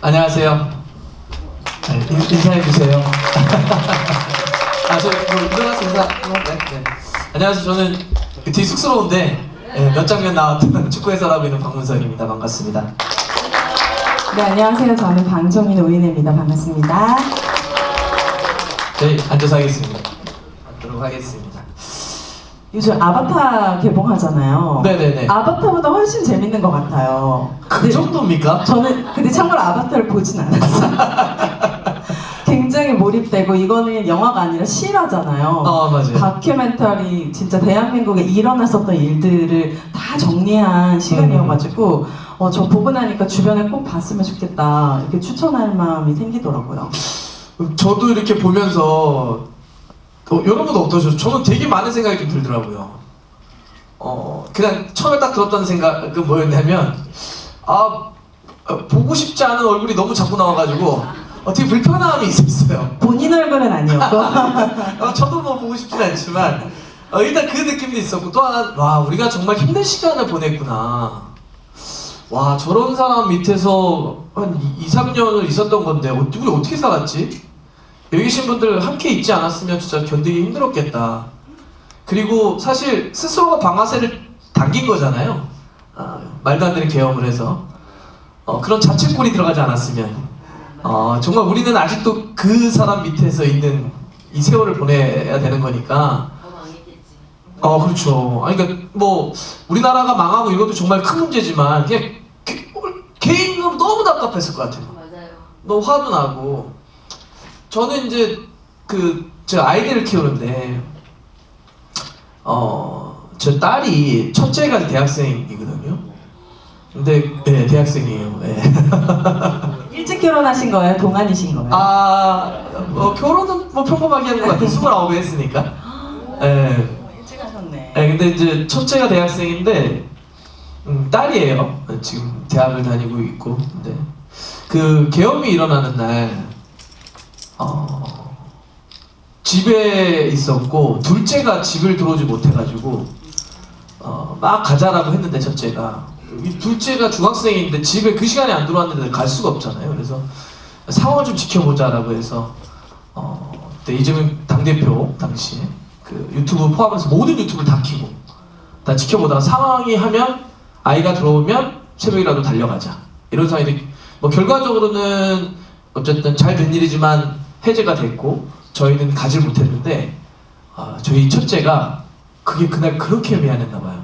안녕하세요. 인사해주세요. 일어나서 인사. 네. 안녕하세요. 저는 되게 쑥스러운데 몇 장면 나왔던 축구 해설하고 있는 박문석입니다. 반갑습니다. 네, 안녕하세요. 저는 방정인 오인혜입니다. 반갑습니다. 네, 앉아서 하겠습니다. 앉도록 하겠습니다. 요즘 아바타 개봉하잖아요. 네네네. 아바타보다 훨씬 재밌는 것 같아요. 그 정도입니까? 저는 근데 참고로 아바타를 보진 않았어요. 굉장히 몰입되고 이거는 영화가 아니라 실화잖아요. 맞아요. 다큐멘터리 진짜 대한민국에 일어났었던 일들을 다 정리한 시간이어가지고 저 보고 나니까 주변에 꼭 봤으면 좋겠다 이렇게 추천할 마음이 생기더라고요. 저도 이렇게 보면서 여러분 어떠셨어요? 저는 되게 많은 생각이 좀 들더라고요. 그냥 처음에 딱 들었던 생각은 뭐였냐면 보고 싶지 않은 얼굴이 너무 자꾸 나와가지고 되게 불편함이 있었어요. 본인 얼굴은 아니었고 저도 뭐 보고 싶진 않지만 일단 그 느낌도 있었고 또 하나 와 우리가 정말 힘든 시간을 보냈구나. 와 저런 사람 밑에서 한 2-3년을 있었던 건데 우리 어떻게 살았지? 여기 계신 분들 함께 있지 않았으면 진짜 견디기 힘들었겠다. 그리고 사실 스스로가 방아쇠를 당긴 거잖아요. 말도 안 되는 계엄을 해서 그런 자책골이 들어가지 않았으면 정말 우리는 아직도 그 사람 밑에서 있는 이 세월을 보내야 되는 거니까. 그렇죠. 그러니까 뭐 우리나라가 망하고 이것도 정말 큰 문제지만 그냥 개인으로 너무 답답했을 것 같아요. 맞아요. 너무 화도 나고. 저는 이제 제가 아이들을 키우는데 저 딸이 첫째가 대학생이거든요. 근데 네 대학생이에요. 네. 일찍 결혼하신 거예요? 동안이신 거예요? 결혼은 뭐 평범하게 하는 것 같아요. 29에 했으니까. 네. 일찍 하셨네. 네, 근데 이제 첫째가 대학생인데 딸이에요. 지금 대학을 다니고 있고. 근데 그 계엄이 일어나는 날 집에 있었고 둘째가 집을 들어오지 못해가지고 막 가자라고 했는데 첫째가 둘째가 중학생인데 집에 그 시간에 안 들어왔는데 갈 수가 없잖아요. 그래서 상황을 좀 지켜보자라고 해서 그때 이재명 당대표 당시에 그 유튜브 포함해서 모든 유튜브를 다 켜고 다 지켜보다가 상황이 하면 아이가 들어오면 새벽이라도 달려가자 이런 상황인데 뭐 결과적으로는 어쨌든 잘 된 일이지만 해제가 됐고 저희는 가질 못했는데 저희 첫째가 그게 그날 그렇게 미안했나 봐요.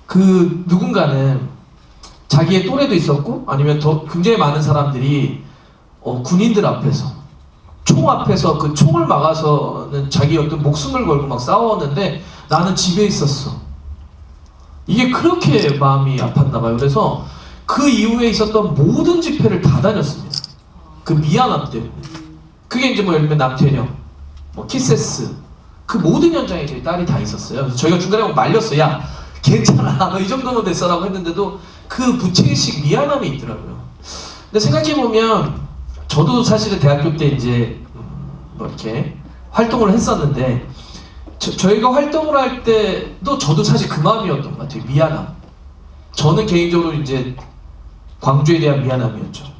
그 누군가는 자기의 또래도 있었고 아니면 더 굉장히 많은 사람들이 군인들 앞에서 총 앞에서 그 총을 막아서는 자기 어떤 목숨을 걸고 막 싸웠는데 나는 집에 있었어. 이게 그렇게 마음이 아팠나 봐요. 그래서 그 이후에 있었던 모든 집회를 다 다녔습니다. 그 미안함 때문에. 그게 이제 뭐 예를 들면 남태령, 뭐 키세스 그 모든 현장에 저희 딸이 다 있었어요. 그래서 저희가 중간에 막 말렸어요. 야 괜찮아 너 이 정도면 됐어라고 했는데도 그 부채의식 미안함이 있더라고요. 근데 생각해보면 저도 사실은 대학교 때 이제 뭐 이렇게 활동을 했었는데 저희가 활동을 할 때도 저도 사실 그 마음이었던 것 같아요. 미안함. 저는 개인적으로 이제 광주에 대한 미안함이었죠.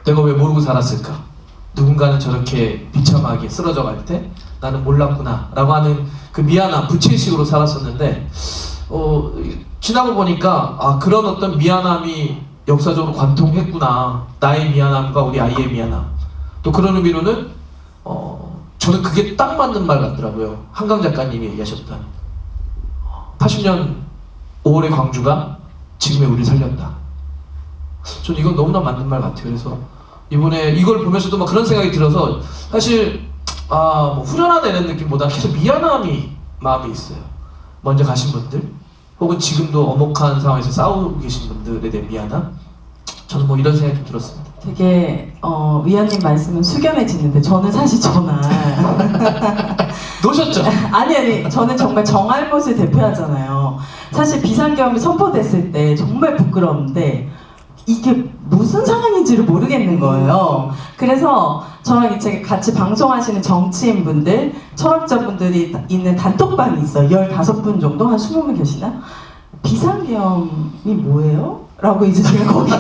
내가 왜 모르고 살았을까? 누군가는 저렇게 비참하게 쓰러져 갈 때 나는 몰랐구나 라고 하는 그 미안함, 부채의식으로 살았었는데 지나고 보니까 그런 어떤 미안함이 역사적으로 관통했구나. 나의 미안함과 우리 아이의 미안함. 또 그런 의미로는 저는 그게 딱 맞는 말 같더라고요. 한강 작가님이 얘기하셨던 80년 5월의 광주가 지금의 우리를 살렸다. 저는 이건 너무나 맞는 말 같아요. 그래서 이번에 이걸 보면서도 막 그런 생각이 들어서 사실 뭐 후련하다는 느낌보다 계속 미안함이 마음에 있어요. 먼저 가신 분들 혹은 지금도 엄혹한 상황에서 싸우고 계신 분들에 대한 미안함. 저는 뭐 이런 생각이 좀 들었습니다. 되게 위원님 말씀은 숙연해지는데 저는 사실 전화 놓으셨죠? 아니 저는 정말 정알못을 대표하잖아요. 사실 비상계엄이 선포됐을 때 정말 부끄러운데 이게 무슨 상황인지를 모르겠는 거예요. 그래서 저랑 이제 같이 방송하시는 정치인분들, 철학자분들이 있는 단톡방이 있어요. 15분 정도? 한 20분 계시나? 비상계엄이 뭐예요? 라고 이제 제가 거기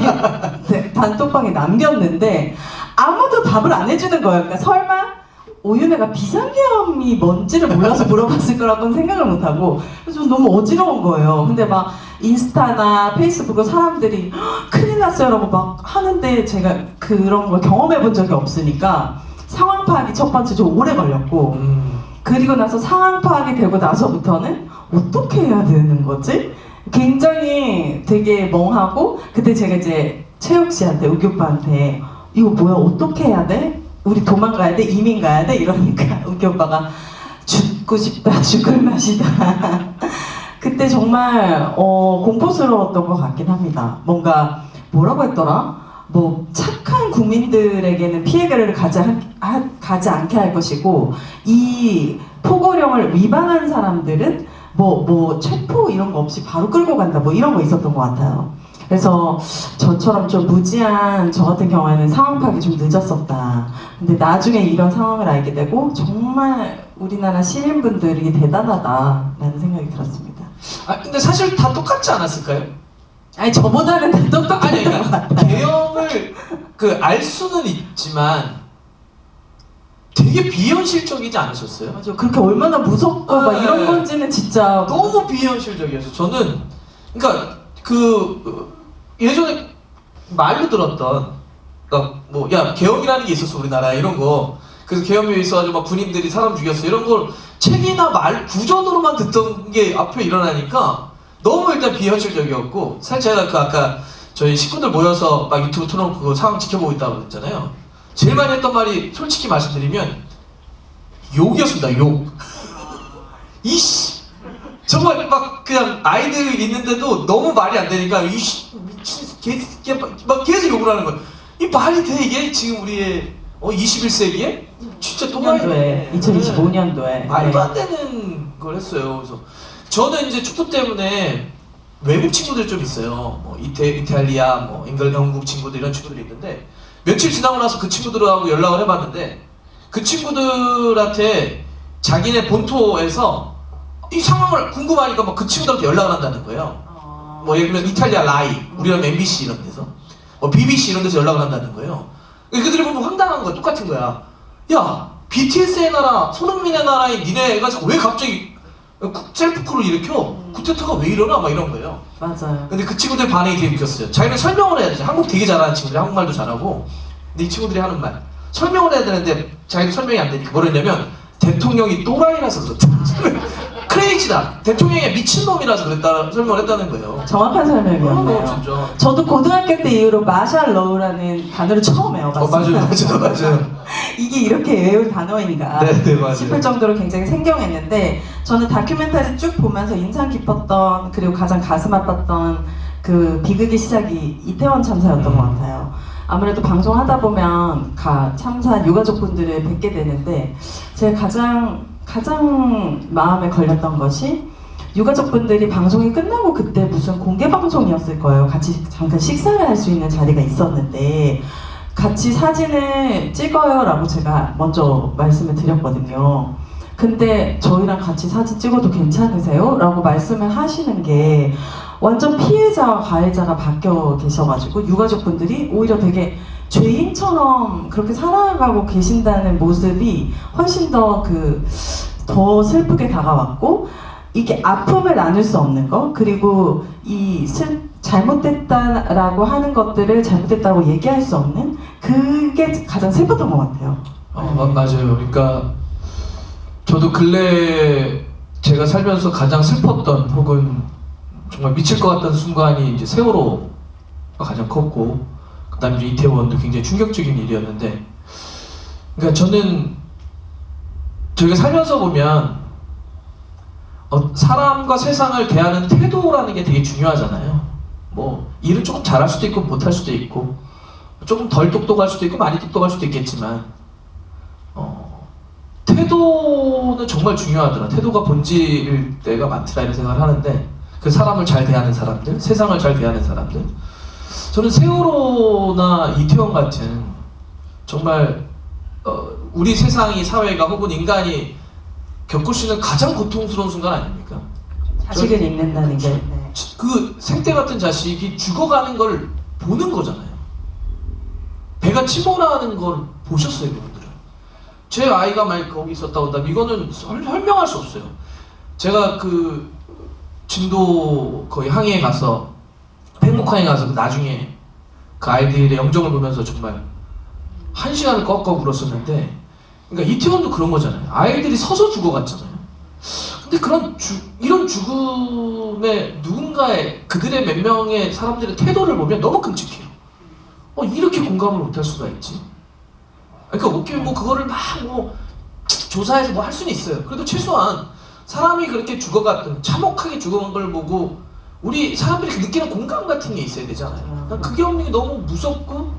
네, 단톡방에 남겼는데 아무도 답을 안 해주는 거예요. 그러니까 설마 오윤혜가 비상계엄이 뭔지를 몰라서 물어봤을 거라고는 생각을 못하고 좀 너무 어지러운 거예요. 근데 막 인스타나 페이스북으로 사람들이 큰일 났어요 라고 막 하는데 제가 그런 걸 경험해 본 적이 없으니까 상황 파악이 첫 번째 좀 오래 걸렸고 그리고 나서 상황 파악이 되고 나서부터는 어떻게 해야 되는 거지? 굉장히 되게 멍하고 그때 제가 이제 채욱 씨한테 우기 오빠한테 이거 뭐야 어떻게 해야 돼? 우리 도망가야 돼? 이민 가야 돼? 이러니까 우기 오빠가 죽고 싶다 죽을 맛이다 그때 정말 공포스러웠던 것 같긴 합니다. 뭔가 뭐라고 했더라? 뭐 착한 국민들에게는 피해를 가지 않게 할 것이고 이 포고령을 위반한 사람들은 뭐 체포 이런 거 없이 바로 끌고 간다 뭐 이런 거 있었던 것 같아요. 그래서 저처럼 좀 무지한 저 같은 경우에는 상황 파악이 좀 늦었었다. 근데 나중에 이런 상황을 알게 되고 정말 우리나라 시민분들이 대단하다라는 생각이 들었습니다. 아 근데 사실 다 똑같지 않았을까요? 아니 저보다는 더 똑똑했던 것 그러니까 같아요. 계엄을 알 수는 있지만 되게 비현실적이지 않으셨어요? 맞아. 그렇게 얼마나 무섭고 막 이런 건지는 진짜 너무 비현실적이어서 저는 그러니까 예전에 말로 들었던 그러니까 뭐 야 계엄이라는 게 있었어 우리나라에 이런 거 그래서 계엄에 있어가지고 막 군인들이 사람 죽였어 이런 걸 책이나 말 구전으로만 듣던 게 앞에 일어나니까 너무 일단 비현실적이었고 사실 제가 아까 저희 식구들 모여서 막 유튜브 틀어놓고 그 상황 지켜보고 있다고 그랬잖아요. 제일 많이 했던 말이 솔직히 말씀드리면 욕이었습니다. 욕. 이씨 정말 막 그냥 아이들 있는데도 너무 말이 안 되니까 이씨 미친 막 계속 욕을 하는 거예요. 이 말이 돼 이게 지금 우리의 21세기에 진짜 또라이네. 2025년도에 말도 안 되는 걸 했어요. 그래서 저는 이제 축구 때문에 외국 친구들 좀 있어요. 뭐 이탈리아, 뭐 영국 친구들 이런 친구들이 있는데 며칠 지나고 나서 그 친구들하고 연락을 해봤는데 그 친구들한테 자기네 본토에서 이 상황을 궁금하니까 막 그 친구들한테 연락을 한다는 거예요. 뭐 예를 들면 이탈리아 라이, 우리는 MBC 이런 데서, 뭐 BBC 이런 데서 연락을 한다는 거예요. 그들이 보면 황당한 거야. 똑같은 거야. 야, BTS의 나라, 손흥민의 나라인 니네가 왜 갑자기 셀프크를 일으켜? 쿠데타가 왜 일어나? 막 이런 거예요. 맞아요. 근데 그 친구들 반응이 되게 웃겼어요. 자기는 설명을 해야 되지. 한국 되게 잘하는 친구들이 한국말도 잘하고. 근데 이 친구들이 하는 말. 설명을 해야 되는데 자기도 설명이 안 되니까 뭐라 했냐면 대통령이 또라이라서 그렇다. 크레이지다. 대통령이 미친놈이라서 그랬다 설명을 했다는 거예요. 정확한 설명이었네요. 진짜. 저도 고등학교 때 이후로 마샬 러우라는 단어를 처음 외워봤어요. 맞아요. 이게 이렇게 외울 단어인가 네, 맞아요. 싶을 정도로 굉장히 생경했는데 저는 다큐멘터리 쭉 보면서 인상 깊었던 그리고 가장 가슴 아팠던 그 비극의 시작이 이태원 참사였던 것 같아요. 아무래도 방송하다 보면 참사 유가족분들을 뵙게 되는데 제가 가장 마음에 걸렸던 것이 유가족분들이 방송이 끝나고 그때 무슨 공개 방송이었을 거예요. 같이 잠깐 식사를 할 수 있는 자리가 있었는데 같이 사진을 찍어요 라고 제가 먼저 말씀을 드렸거든요. 근데 저희랑 같이 사진 찍어도 괜찮으세요? 라고 말씀을 하시는 게 완전 피해자와 가해자가 바뀌어 계셔가지고 유가족분들이 오히려 되게 죄인처럼 그렇게 살아가고 계신다는 모습이 훨씬 더 슬프게 다가왔고 이게 아픔을 나눌 수 없는 거 그리고 잘못됐다라고 하는 것들을 잘못됐다고 얘기할 수 없는 그게 가장 슬펐던 것 같아요. 맞아요. 그러니까 저도 근래 제가 살면서 가장 슬펐던 혹은 정말 미칠 것 같던 순간이 이제 세월호가 가장 컸고 그다음에 이제 이태원도 굉장히 충격적인 일이었는데 그러니까 저는 저희가 살면서 보면 사람과 세상을 대하는 태도라는 게 되게 중요하잖아요. 뭐 일을 조금 잘할 수도 있고 못할 수도 있고 조금 덜 똑똑할 수도 있고 많이 똑똑할 수도 있겠지만 태도는 정말 중요하더라. 태도가 본질일 때가 많더라 이런 생각을 하는데 그 사람을 잘 대하는 사람들, 세상을 잘 대하는 사람들 저는 세월호나 이태원 같은 정말 우리 세상이 사회가 혹은 인간이 겪을 수 있는 가장 고통스러운 순간 아닙니까? 자식을 잃는다는 게. 네. 그 생태 같은 자식이 죽어가는 걸 보는 거잖아요. 배가 침몰하는 걸 보셨어요, 그분들은. 제 아이가 만약 거기 있었다고 한다면 이거는 설명할 수 없어요. 제가 그 진도 거의 항해에 가서 행복항에 가서 나중에 그 아이들의 영정을 보면서 정말 1시간을 꺾어 울었었는데, 그러니까 이태원도 그런 거잖아요. 아이들이 서서 죽어갔잖아요. 근데 이런 죽음에 누군가의 그들의 몇 명의 사람들의 태도를 보면 너무 끔찍해요. 이렇게 공감을 못할 수가 있지? 그러니까 어떻게 뭐 그거를 막 뭐 조사해서 뭐 할 수는 있어요. 그래도 최소한 사람이 그렇게 죽어갔던 참혹하게 죽어간 걸 보고 우리 사람들이 느끼는 공감 같은 게 있어야 되잖아요. 그게 없는 게 너무 무섭고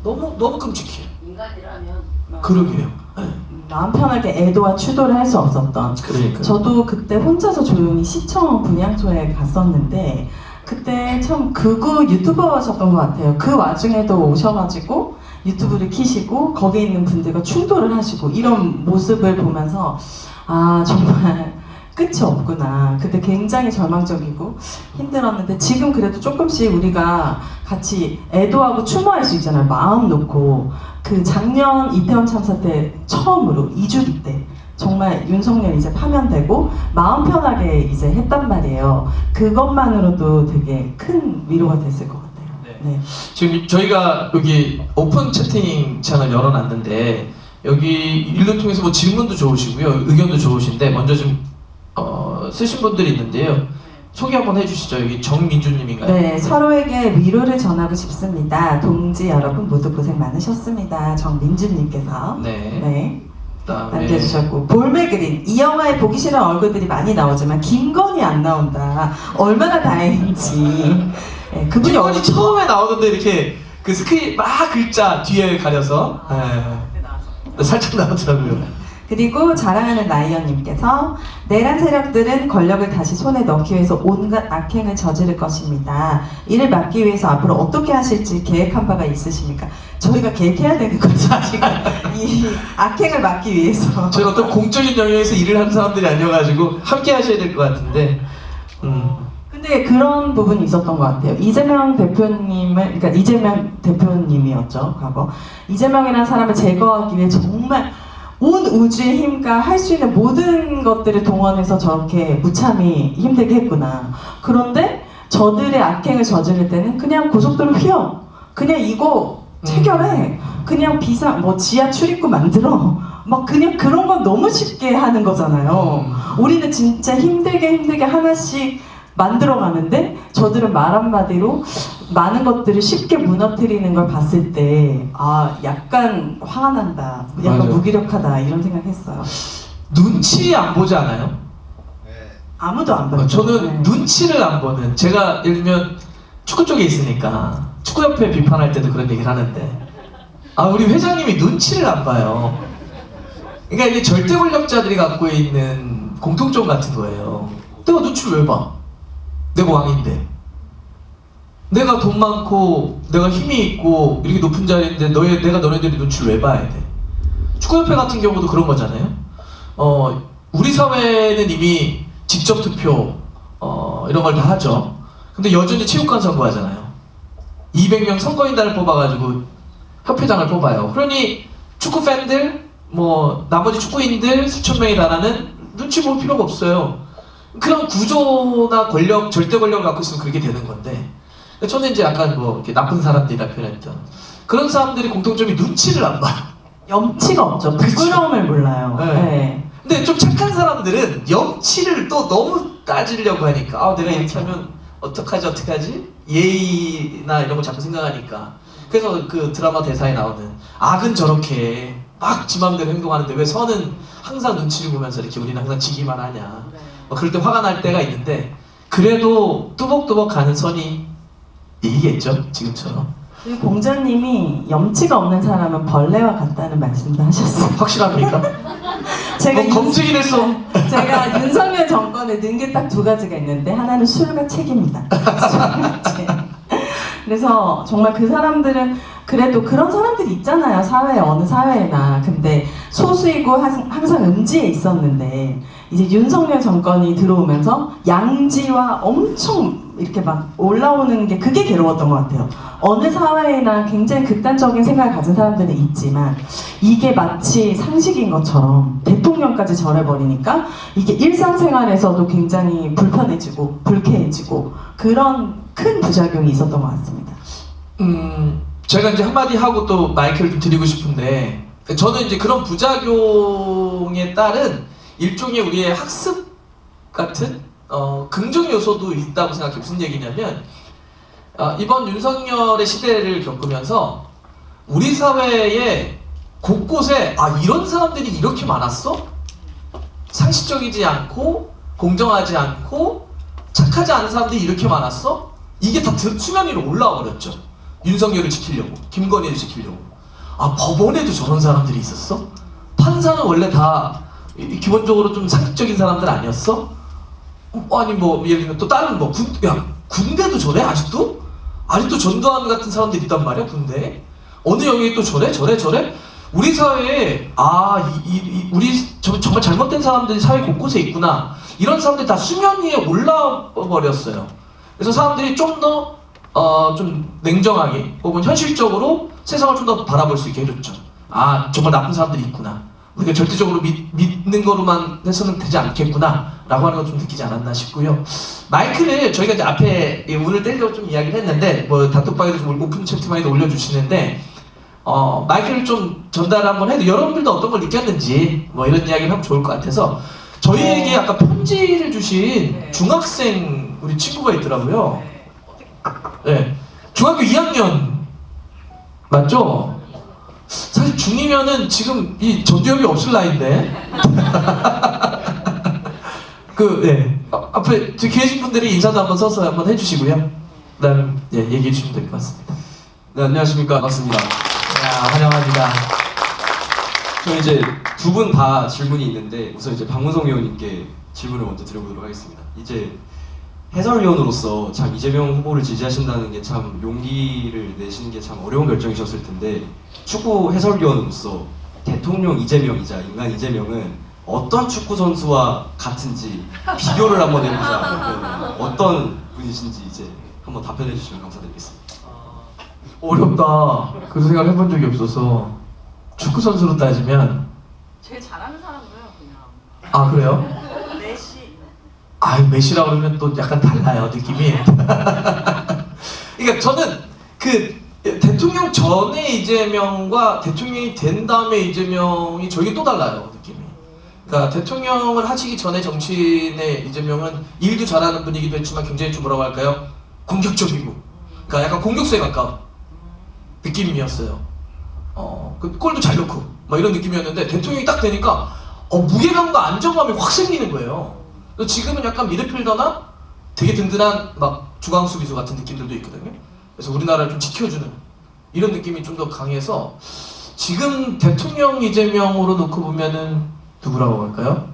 너무 끔찍해요. 인간이라면 그러게요. 네. 마음 편하게 애도와 추도를 할 수 없었던. 그러니까. 저도 그때 혼자서 조용히 시청 분향소에 갔었는데 그때 참 극우 유튜버셨던 것 같아요. 그 와중에도 오셔가지고 유튜브를 키시고 거기에 있는 분들과 충돌을 하시고 이런 모습을 보면서 아 정말 끝이 없구나. 그때 굉장히 절망적이고 힘들었는데 지금 그래도 조금씩 우리가 같이 애도하고 추모할 수 있잖아요. 마음 놓고. 그 작년 이태원 참사 때 처음으로 2주기 때 정말 윤석열 이제 파면되고 마음 편하게 이제 했단 말이에요. 그것만으로도 되게 큰 위로가 됐을 것 같아요. 네. 지금 저희가 여기 오픈 채팅 창을 열어놨는데 여기 일로 통해서 뭐 질문도 좋으시고요, 의견도 좋으신데 먼저 좀 쓰신 분들이 있는데요. 소개 한번 해주시죠. 여기 정민주님인가요? 네, 서로에게 위로를 전하고 싶습니다. 동지 여러분 모두 고생 많으셨습니다. 정민주님께서 네. 그다음에 남겨주셨고 볼메그린 이 영화에 보기 싫은 얼굴들이 많이 나오지만 김건희 안 나온다. 얼마나 다행인지. 네, 그분이 김건희 처음에 나오는데 이렇게 그 스크린 막 글자 뒤에 가려서 살짝 나오더라고요. 그리고 자랑하는 라이언님께서 내란 세력들은 권력을 다시 손에 넣기 위해서 온갖 악행을 저지를 것입니다. 이를 막기 위해서 앞으로 어떻게 하실지 계획한 바가 있으십니까? 저희가 계획해야 되는 거죠, 지금. 이 악행을 막기 위해서. 저희 어떤 공적인 영역에서 일을 하는 사람들이 아니어가지고 함께 하셔야 될 것 같은데. 근데 그런 부분이 있었던 것 같아요. 이재명 대표님이었죠, 과거. 이재명이라는 사람을 제거하기 위해 정말 온 우주의 힘과 할 수 있는 모든 것들을 동원해서 저렇게 무참히 힘들게 했구나. 그런데 저들의 악행을 저지를 때는 그냥 고속도로 휘어. 그냥 이거 체결해. 그냥 지하 출입구 만들어. 막 그냥 그런 건 너무 쉽게 하는 거잖아요. 우리는 진짜 힘들게 하나씩 만들어 가는데 저들은 말 한마디로 많은 것들을 쉽게 무너뜨리는 걸 봤을 때 약간 화가 난다, 약간 맞아요. 무기력하다 이런 생각했어요. 눈치 안 보지 않아요? 아무도 안 봐요. 저는 눈치를 안 보는, 제가 예를 들면 축구 쪽에 있으니까 축구협회 비판할 때도 그런 얘기를 하는데 우리 회장님이 눈치를 안 봐요. 그러니까 이게 절대 권력자들이 갖고 있는 공통점 같은 거예요. 내가 눈치를 왜 봐? 내가 왕인데, 내가 돈 많고 내가 힘이 있고 이렇게 높은 자리인데 내가 너네들이 눈치를 왜 봐야 돼? 축구협회 같은 경우도 그런 거잖아요. 우리 사회는 이미 직접 투표 이런 걸 다 하죠. 근데 여전히 체육관 선거하잖아요. 200명 선거인단을 뽑아가지고 협회장을 뽑아요. 그러니 축구 팬들, 나머지 축구인들 수천 명이 달하는 눈치 볼 필요가 없어요. 그런 구조나 권력, 절대 권력을 갖고 있으면 그렇게 되는 건데, 저는 이제 약간 이렇게 나쁜 사람들이라 표현했던 그런 사람들이 공통점이 눈치를 안 봐요. 염치가 없죠. 부끄러움을 몰라요. 네. 근데 좀 착한 사람들은 염치를 또 너무 따지려고 하니까 내가 이렇게 하면 어떡하지? 예의나 이런 거 자꾸 생각하니까. 그래서 그 드라마 대사에 나오는 악은 저렇게 막 지 맘대로 행동하는데 왜 선은 항상 눈치를 보면서 이렇게 우리는 항상 지기만 하냐. 그럴 때 화가 날 때가 있는데 그래도 뚜벅뚜벅 가는 선이 이기겠죠, 지금처럼. 그리고 공자님이 염치가 없는 사람은 벌레와 같다는 말씀도 하셨어요. 확실합니까? 제가 검증이 됐어. 제가 윤석열 정권에 넣은 게 딱 두 가지가 있는데 하나는 술과 책입니다. 술과 책. 그래서 정말 그 사람들은 그래도 그런 사람들이 있잖아요. 사회에 어느 사회나. 근데 소수이고 항상 음지에 있었는데 이제 윤석열 정권이 들어오면서 양지와 엄청 이렇게 막 올라오는 게 그게 괴로웠던 것 같아요. 어느 사회나 굉장히 극단적인 생각을 가진 사람들은 있지만 이게 마치 상식인 것처럼 대통령까지 절해버리니까 이게 일상생활에서도 굉장히 불편해지고 불쾌해지고 그런 큰 부작용이 있었던 것 같습니다. 제가 이제 한마디 하고 또 마이크를 좀 드리고 싶은데 저는 이제 그런 부작용에 따른 일종의 우리의 학습 같은 긍정 요소도 있다고 생각해요. 무슨 얘기냐면 이번 윤석열의 시대를 겪으면서 우리 사회에 곳곳에 이런 사람들이 이렇게 많았어? 상식적이지 않고 공정하지 않고 착하지 않은 사람들이 이렇게 많았어? 이게 다 수면 위로 올라와 버렸죠. 윤석열을 지키려고, 김건희를 지키려고. 법원에도 저런 사람들이 있었어? 판사는 원래 다 기본적으로 좀 상식적인 사람들 아니었어? 아니 뭐 예를 들면 또 다른 뭐 군대도 저래? 아직도 전두환 같은 사람들이 있단 말이야. 군대에 어느 영역이 또 저래? 우리 사회에 우리 정말 잘못된 사람들이 사회 곳곳에 있구나. 이런 사람들이 다 수면 위에 올라와 버렸어요. 그래서 사람들이 좀 더 좀 냉정하게 혹은 현실적으로 세상을 좀 더 바라볼 수 있게 해줬죠. 정말 나쁜 사람들이 있구나. 우리가 절대적으로 믿는 거로만 해서는 되지 않겠구나 라고 하는 걸 좀 느끼지 않았나 싶고요. 마이크를 저희가 이제 앞에 운을 떼려고 좀 이야기를 했는데 뭐 단톡방에도 좀 오픈 채팅방에도 올려주시는데 마이크를 좀 전달 한번 해도 여러분들도 어떤 걸 느꼈는지 뭐 이런 이야기를 하면 좋을 것 같아서 저희에게 아까 편지를 주신 중학생 우리 친구가 있더라고요. 네, 중학교 2학년 맞죠? 사실 중2면은 지금 이 전두엽이 없을 나이인데 앞에 계신 분들이 인사도 한번 서서 한번 해주시고요. 그다음 얘기해 주시면 될 것 같습니다. 네, 안녕하십니까. 반갑습니다. 환영합니다. 저 이제 두 분 다 질문이 있는데 우선 이제 박문성 의원님께 질문을 먼저 드려보도록 하겠습니다. 이제 해설위원으로서 참 이재명 후보를 지지하신다는 게 참 용기를 내시는 게 참 어려운 결정이셨을 텐데 축구 해설위원으로서 대통령 이재명이자 인간 이재명은 어떤 축구 선수와 같은지 비교를 한번 해보자. 어떤 분이신지 이제 한번 답변해 주시면 감사드리겠습니다. 어렵다. 그 생각을 해본 적이 없어서 축구 선수로 따지면 제일 잘하는 사람이에요, 그냥. 그래요? 메시. 메시라고 그러면 또 약간 달라요 느낌이. 그러니까 저는 그 대통령 전에 이재명과 대통령이 된 다음에 이재명이 저에게 또 달라요 느낌이. 그러니까 대통령을 하시기 전에 정치인의 이재명은 일도 잘하는 분이기도 했지만 굉장히 좀 뭐라고 할까요? 공격적이고, 그러니까 약간 공격수에 가까운 느낌이었어요. 그 골도 잘 넣고 막 이런 느낌이었는데 대통령이 딱 되니까 무게감과 안정감이 확 생기는 거예요. 그래서 지금은 약간 미드필더나 되게 든든한 막 중앙 수비수 같은 느낌들도 있거든요. 그래서 우리나라를 좀 지켜주는 이런 느낌이 좀 더 강해서 지금 대통령 이재명으로 놓고 보면은 누구라고 할까요?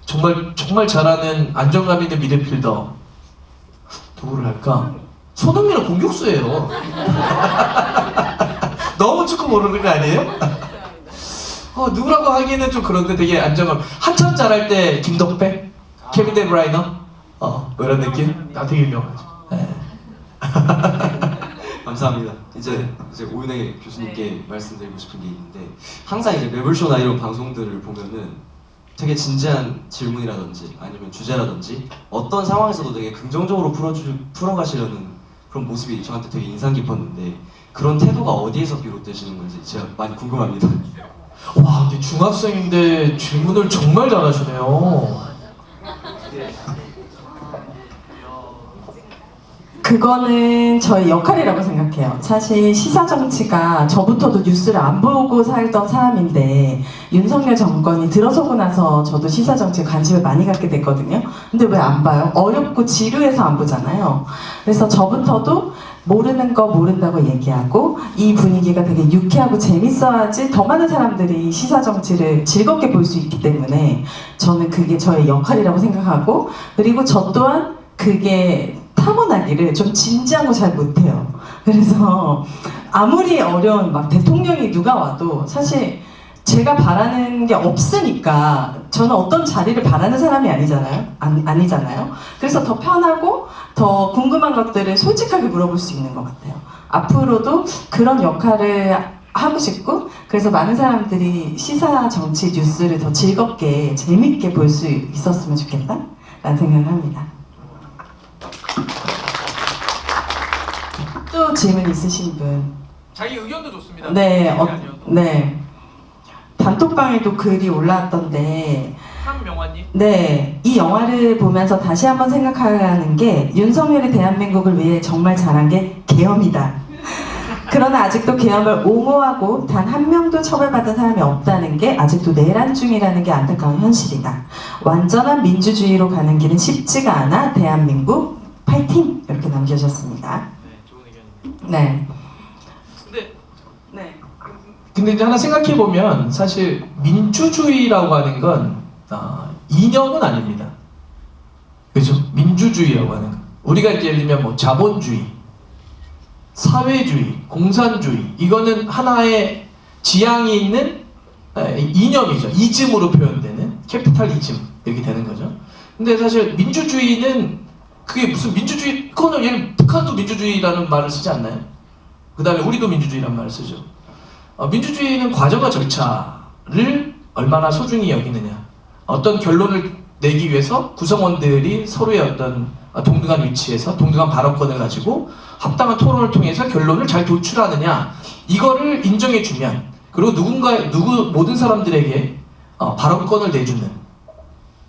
정말 잘하는 안정감 있는 미드필더 누구를 할까? 손흥민은 공격수예요. 너무 축구 모르는 거 아니에요? 누구라고 하기에는 좀 그런데 되게 안정감. 한참 잘할 때 김덕배, 케빈 데 브라이너, 뭐 이런 느낌. 되게 유명하죠. 네. 감사합니다. 이제 오윤혜 교수님께 말씀드리고 싶은 게 있는데 항상 이제 매블쇼나 이런 방송들을 보면은 되게 진지한 질문이라든지 아니면 주제라든지 어떤 상황에서도 되게 긍정적으로 풀어가시려는 그런 모습이 저한테 되게 인상 깊었는데 그런 태도가 어디에서 비롯되시는 건지 제가 많이 궁금합니다. 와, 근데 중학생인데 질문을 정말 잘하시네요. 그거는 저의 역할이라고 생각해요. 사실 시사 정치가 저부터도 뉴스를 안 보고 살던 사람인데 윤석열 정권이 들어서고 나서 저도 시사 정치에 관심을 많이 갖게 됐거든요. 근데 왜 안 봐요? 어렵고 지루해서 안 보잖아요. 그래서 저부터도 모르는 거 모른다고 얘기하고 이 분위기가 되게 유쾌하고 재밌어야지 더 많은 사람들이 시사 정치를 즐겁게 볼 수 있기 때문에 저는 그게 저의 역할이라고 생각하고, 그리고 저 또한 그게 타고나기를 좀 진지한 거 잘 못해요. 그래서 아무리 어려운 막 대통령이 누가 와도 사실 제가 바라는 게 없으니까 저는 어떤 자리를 바라는 사람이 아니잖아요. 아니잖아요. 그래서 더 편하고 더 궁금한 것들을 솔직하게 물어볼 수 있는 것 같아요. 앞으로도 그런 역할을 하고 싶고 그래서 많은 사람들이 시사 정치 뉴스를 더 즐겁게 재밌게 볼 수 있었으면 좋겠다 라는 생각을 합니다. 또 질문 있으신 분? 자기 의견도 좋습니다. 네, 네. 단톡방에도 글이 올라왔던데 한명환님. 네, 이 영화를 보면서 다시 한번 생각하는 게 윤석열이 대한민국을 위해 정말 잘한 게 계엄이다. 그러나 아직도 계엄을 옹호하고 단 한 명도 처벌받은 사람이 없다는 게 아직도 내란 중이라는 게 안타까운 현실이다. 완전한 민주주의로 가는 길은 쉽지가 않아. 대한민국 파이팅! 이렇게 남겨주셨습니다. 네, 좋은 의견입니다. 네. 근데 네. 근데 이제 하나 생각해 보면 사실 민주주의라고 하는 건 이념은 아닙니다. 그렇죠? 민주주의라고 하는 건 우리가 이제 예를 들면 뭐 자본주의, 사회주의, 공산주의 이거는 하나의 지향이 있는 이념이죠. 이즘으로 표현되는 캐피탈리즘 이렇게 되는 거죠. 근데 사실 민주주의는 그게 무슨 민주주의 그거는 얘는 북한도 민주주의라는 말을 쓰지 않나요? 그 다음에 우리도 민주주의라는 말을 쓰죠. 민주주의는 과정과 절차를 얼마나 소중히 여기느냐 어떤 결론을 내기 위해서 구성원들이 서로의 어떤 동등한 위치에서 동등한 발언권을 가지고 합당한 토론을 통해서 결론을 잘 도출하느냐 이거를 인정해주면 그리고 모든 사람들에게 발언권을 내주는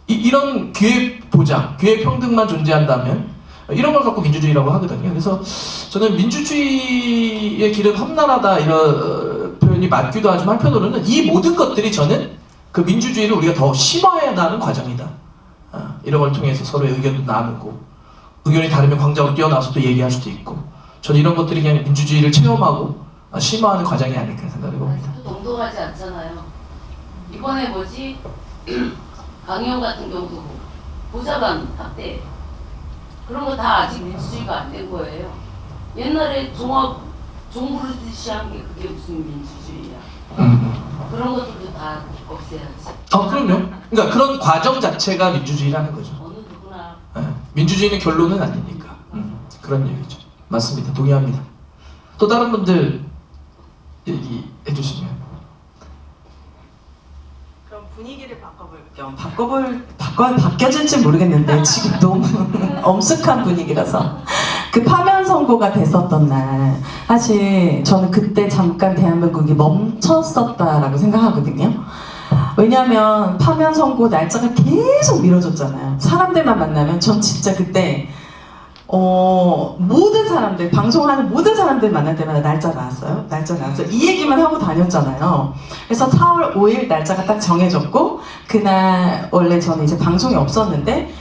이런 기회 보장, 기회 평등만 존재한다면 이런 걸 갖고 민주주의라고 하거든요. 그래서 저는 민주주의의 길은 험난하다 이런 표현이 맞기도 하지만 한편으로는 이 모든 것들이 저는 그 민주주의를 우리가 더 심화해야 하는 과정이다. 이런 걸 통해서 서로의 의견도 나누고 의견이 다르면 광장으로 뛰어나와서 또 얘기할 수도 있고 저는 이런 것들이 그냥 민주주의를 체험하고 심화하는 과정이 아닐까 생각해 봅니다. 아직도 동등하지 않잖아요. 이번에 뭐지 강의원 같은 경우도 보좌관 학대 그런 거 다 아직 민주주의가 안 된 거예요. 옛날에 종부르듯이 한 게 그게 무슨 민주주의야. 그런 것들도 다 없애야지. 그럼요. 그러니까 그런 과정 자체가 민주주의라는 거죠. 어느 누구나 민주주의는 결론은 아니니까. 그런 얘기죠. 맞습니다. 동의합니다. 또 다른 분들 얘기해 주시면. 그럼 분위기를 바뀌어질지 모르겠는데 지금 너무 엄숙한 분위기라서 그 파면 선고가 됐었던 날 사실 저는 그때 잠깐 대한민국이 멈췄었다라고 생각하거든요. 왜냐하면 파면 선고 날짜가 계속 미뤄졌잖아요. 사람들만 만나면 전 진짜 그때 모든 사람들 방송하는 모든 사람들 만날 때마다 날짜 나왔어요. 이 얘기만 하고 다녔잖아요. 그래서 4월 5일 날짜가 딱 정해졌고 그날 원래 저는 이제 방송이 없었는데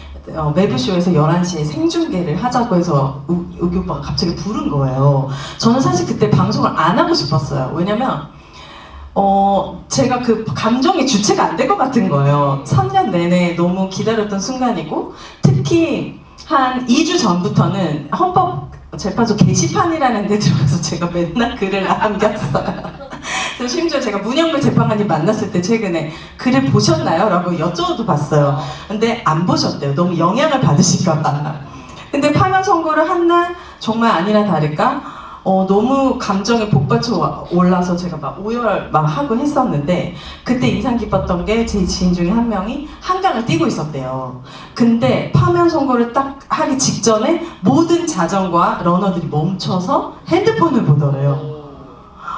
매부쇼에서 11시에 생중계를 하자고 해서 우기 오빠가 갑자기 부른 거예요. 저는 사실 그때 방송을 안 하고 싶었어요. 왜냐면 제가 그 감정의 주체가 안 될 것 같은 거예요. 3년 내내 너무 기다렸던 순간이고 특히 한 2주 전부터는 헌법재판소 게시판이라는 데 들어가서 제가 맨날 글을 남겼어요. 그래서 심지어 제가 문영배 재판관님 만났을 때 최근에 글을 보셨나요? 라고 여쭤도 봤어요. 근데 안 보셨대요. 너무 영향을 받으실까 봐. 근데 파면 선고를 한 날 정말 아니나 다를까 너무 감정에 복받쳐 올라서 제가 막 오열 막 하고 했었는데 그때 인상 깊었던 게 제 지인 중에 한 명이 한강을 뛰고 있었대요. 근데 파면 선고를 딱 하기 직전에 모든 자전거와 러너들이 멈춰서 핸드폰을 보더래요.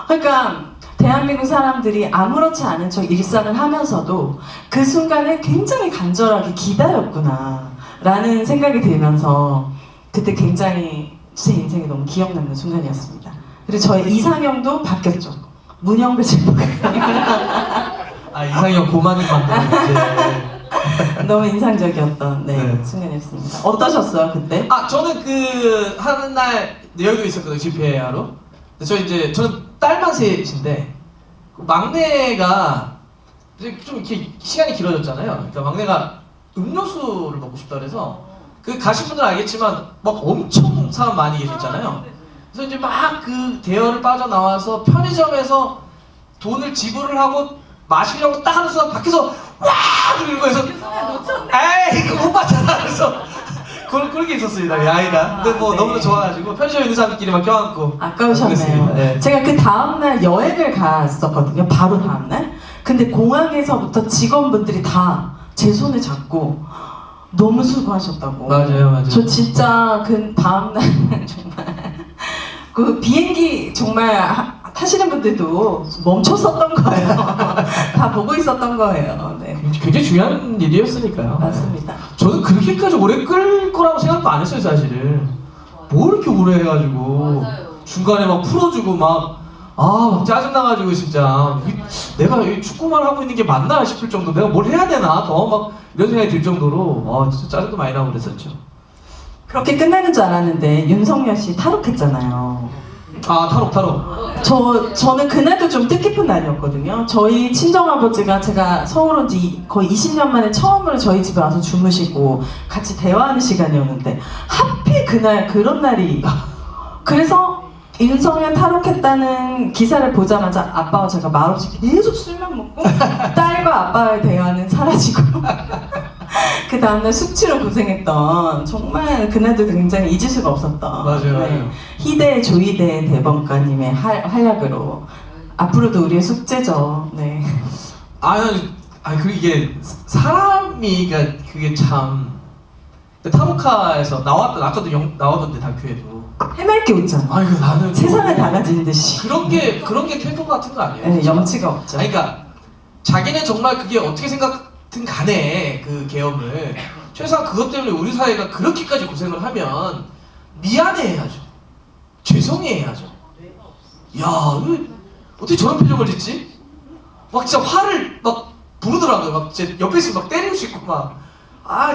그러니까 대한민국 사람들이 아무렇지 않은 척 일상을 하면서도 그 순간을 굉장히 간절하게 기다렸구나 라는 생각이 들면서 그때 굉장히 제 인생에 너무 기억 남는 순간이었습니다. 그리고 저의 이상형도 바뀌었죠. 문영배 재판관님. 이상형 고마님 만나는 너무 인상적이었던 네. 순간이었습니다. 어떠셨어요 그때? 저는 그 하는 날 여기도 있었거든요. 집회하러. 저는 딸만 셋인데 막내가 이제 좀 이렇게 시간이 길어졌잖아요. 그러니까 막내가 음료수를 먹고 싶다 그래서 그 가신 분들은 알겠지만 막 엄청 사람 많이 계셨잖아요. 그래서 이제 막 그 대열을 빠져나와서 편의점에서 돈을 지불을 하고 마시려고 딱 하는 순간 밖에서 와! 그러고 해서 에이 그거 못 봤잖아. 그래서 그렇게 있었습니다. 이 아이가. 근데 뭐 너무나 좋아가지고 편의점에 있는 사람들끼리 막 껴안고 아까우셨네요. 그랬습니다. 네. 제가 그 다음날 여행을 갔었거든요. 바로 다음날. 근데 공항에서부터 직원분들이 다 제 손을 잡고 너무 수고하셨다고. 맞아요. 저 진짜 그 다음날 정말 그 비행기 정말 타시는 분들도 멈췄었던 거예요. 다 보고 있었던 거예요. 네. 굉장히 중요한 일이었으니까요. 맞습니다. 저는 그렇게까지 오래 끌 거라고 생각도 안 했어요, 사실은. 뭐 이렇게 오래 해가지고 맞아요. 중간에 막 풀어주고 막 짜증나가지고 진짜 내가 이 축구만 하고 있는 게 맞나 싶을 정도, 내가 뭘 해야 되나 더 막 이런 생각이 들 정도로 진짜 짜증도 많이 나고 그랬었죠. 그렇게 끝나는 줄 알았는데 윤석열 씨 탈옥했잖아요. 탈옥. 저는 그날도 좀 뜻깊은 날이었거든요. 저희 친정아버지가 제가 서울 온 지 거의 20년 만에 처음으로 저희 집에 와서 주무시고 같이 대화하는 시간이었는데 하필 그날 그런 날이 그래서 윤석열 탈옥했다는 기사를 보자마자 아빠와 제가 말없이 계속 술만 먹고 딸과 아빠의 대화는 사라지고 그 다음날 숙취로 고생했던 정말 그날도 굉장히 잊을 수가 없었던 맞아요. 희대 조이대 대법관님의 활약으로 앞으로도 우리의 숙제죠. 네. 그리고 이게 사람이 그게 참 타로카에서 나왔던데 다큐에도 해맑게 웃잖아. 나는 세상을 다 가진 듯이. 그런 게 태도 같은 거 아니에요? 네, 진짜? 염치가 없죠. 그러니까 자기는 정말 그게 어떻게 생각든 간에 그 계엄을 최소한 그것 때문에 우리 사회가 그렇게까지 고생을 하면 미안해해야죠. 죄송해해야죠. 야, 어떻게 저런 표정을 짓지? 막 진짜 화를 막 부르더라고요. 막 제 옆에 있으면 막 때리고 싶고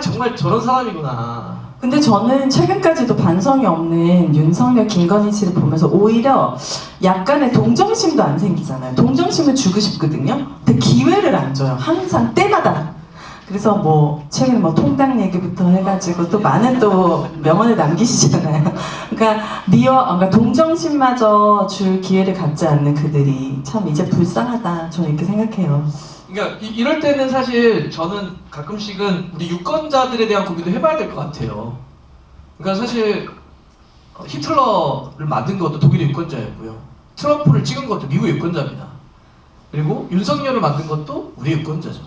정말 저런 사람이구나. 근데 저는 최근까지도 반성이 없는 윤석열, 김건희 씨를 보면서 오히려 약간의 동정심도 안 생기잖아요. 동정심을 주고 싶거든요. 근데 기회를 안 줘요. 항상 때마다. 그래서 뭐 최근에 뭐 통당 얘기부터 해가지고 또 많은 또 명언을 남기시잖아요. 그러니까 동정심마저 줄 기회를 갖지 않는 그들이 참 이제 불쌍하다. 저는 이렇게 생각해요. 그러니까 이럴 때는 사실 저는 가끔씩은 우리 유권자들에 대한 고민도 해봐야 될 것 같아요. 그러니까 사실 히틀러를 만든 것도 독일의 유권자였고요. 트럼프를 찍은 것도 미국의 유권자입니다. 그리고 윤석열을 만든 것도 우리 유권자죠.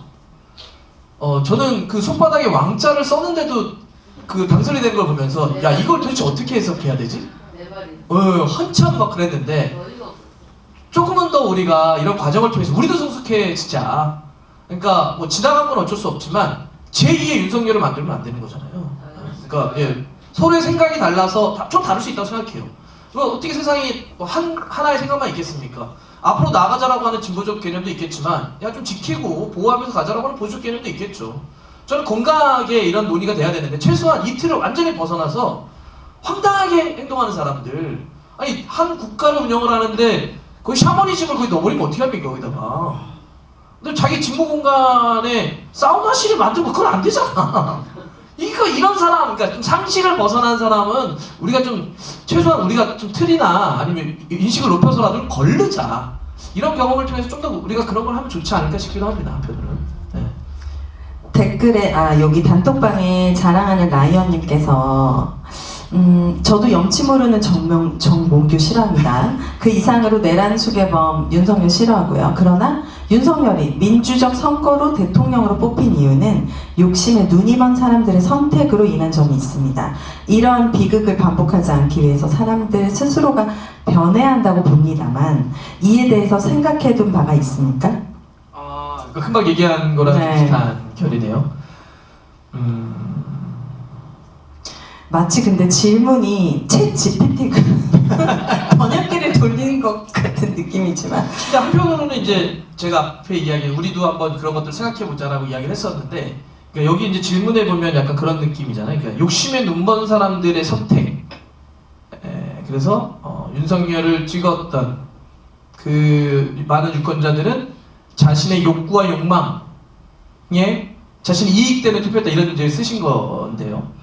저는 그 손바닥에 왕자를 썼는데도 그 당선이 된 걸 보면서 야, 이걸 도대체 어떻게 해석해야 되지? 내 말이. 한참 막 그랬는데 어이가 없어. 조금은 더 우리가 이런 과정을 통해서 우리도 성숙해지자. 그러니까 뭐 지나간 건 어쩔 수 없지만 제2의 윤석열을 만들면 안 되는 거잖아요. 그러니까 서로의 생각이 달라서 좀 다를 수 있다고 생각해요. 어떻게 세상이 하나의 생각만 있겠습니까? 앞으로 나가자라고 하는 진보적 개념도 있겠지만 좀 지키고 보호하면서 가자라고 하는 보수적 개념도 있겠죠. 저는 건강하게 이런 논의가 돼야 되는데 최소한 이 틀을 완전히 벗어나서 황당하게 행동하는 사람들, 한 국가를 운영을 하는데 거의 샤머니즘을 거의 넣어버리면 어떻게 합니까, 거기다가. 근데 자기 직무 공간에 사우나실을 만들고 그건 안 되잖아. 이런 사람, 그러니까 좀 상식을 벗어난 사람은 우리가 좀 최소한 우리가 좀 틀이나 아니면 인식을 높여서라도 좀 걸르자. 이런 경험을 통해서 좀 더 우리가 그런 걸 하면 좋지 않을까 싶기도 합니다. 한편으로는. 네. 댓글에 여기 단톡방에 자랑하는 라이언님께서 저도 염치 모르는 정몽규 싫어합니다. 그 이상으로 내란 수개범 윤석열 싫어하고요. 그러나 윤석열이 민주적 선거로 대통령으로 뽑힌 이유는 욕심에 눈이 먼 사람들의 선택으로 인한 점이 있습니다. 이러한 비극을 반복하지 않기 위해서 사람들 스스로가 변해야 한다고 봅니다만 이에 대해서 생각해둔 바가 있습니까? 금방 얘기한 거랑 네. 비슷한 결이네요. 마치 근데 질문이 챗 GPT가 번역기를 돌리는 것 같은 느낌이지만 근데 한편으로는 이제 제가 앞에 이야기한 우리도 한번 그런 것들 생각해보자라고 이야기를 했었는데, 그러니까 여기 이제 질문에 보면 약간 그런 느낌이잖아요. 그러니까 욕심에 눈먼 사람들의 선택. 그래서 윤석열을 찍었던 그 많은 유권자들은 자신의 욕구와 욕망에 자신의 이익 때문에 투표했다, 이런 문제를 쓰신 건데요.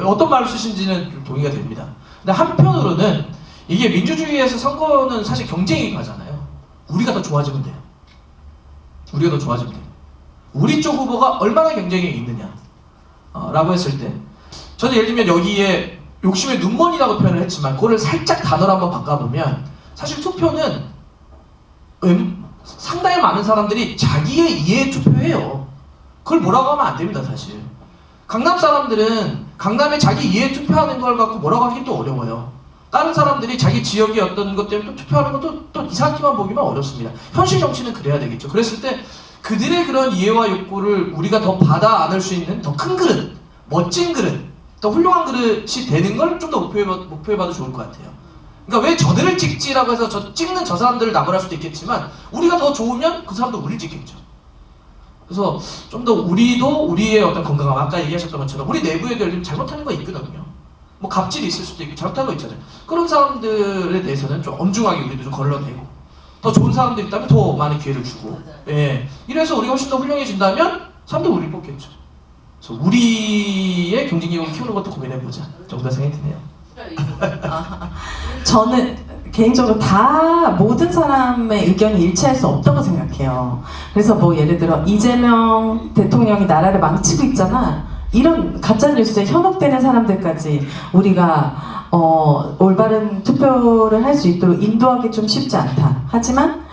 어떤 말을 쓰신지는 좀 동의가 됩니다. 근데 한편으로는 이게 민주주의에서 선거는 사실 경쟁이 가잖아요. 우리가 더 좋아지면 돼요. 우리가 더 좋아지면 돼요. 우리 쪽 후보가 얼마나 경쟁이 있느냐 라고 했을 때 저는 예를 들면 여기에 욕심의 눈먼이라고 표현을 했지만 그거를 살짝 단어로 한번 바꿔보면 사실 투표는 상당히 많은 사람들이 자기의 이해에 투표해요. 그걸 뭐라고 하면 안 됩니다, 사실. 강남 사람들은 강남에 자기 이해에 투표하는 걸 갖고 뭐라고 하기 또 어려워요. 다른 사람들이 자기 지역의 어떤 것 때문에 또 투표하는 것도 또 이상하게만 보기만 어렵습니다. 현실 정치는 그래야 되겠죠. 그랬을 때 그들의 그런 이해와 욕구를 우리가 더 받아 안을 수 있는 더 큰 그릇, 멋진 그릇, 더 훌륭한 그릇이 되는 걸 좀 더 목표해봐도 좋을 것 같아요. 그러니까 왜 저들을 찍지라고 해서 찍는 저 사람들을 나무랄 수도 있겠지만 우리가 더 좋으면 그 사람도 우리를 찍겠죠. 그래서 좀 더 우리도 우리의 어떤 건강함, 아까 얘기하셨던 것처럼 우리 내부에도 예를 들면 잘못하는 거 있거든요. 뭐 갑질이 있을 수도 있고 잘못한 거 있잖아요. 그런 사람들에 대해서는 좀 엄중하게 우리도 좀 걸러내고 더 좋은 사람들이 있다면 더 많은 기회를 주고 예. 이래서 우리가 훨씬 더 훌륭해진다면 사람들이 우리를 뽑겠죠. 그래서 우리의 경쟁력을 키우는 것도 고민해보자 정도 생각이 드네요. 저는 개인적으로 다 모든 사람의 의견이 일치할 수 없다고 생각해요. 그래서 뭐 예를 들어 이재명 대통령이 나라를 망치고 있잖아. 이런 가짜뉴스에 현혹되는 사람들까지 우리가 올바른 투표를 할 수 있도록 인도하기 좀 쉽지 않다. 하지만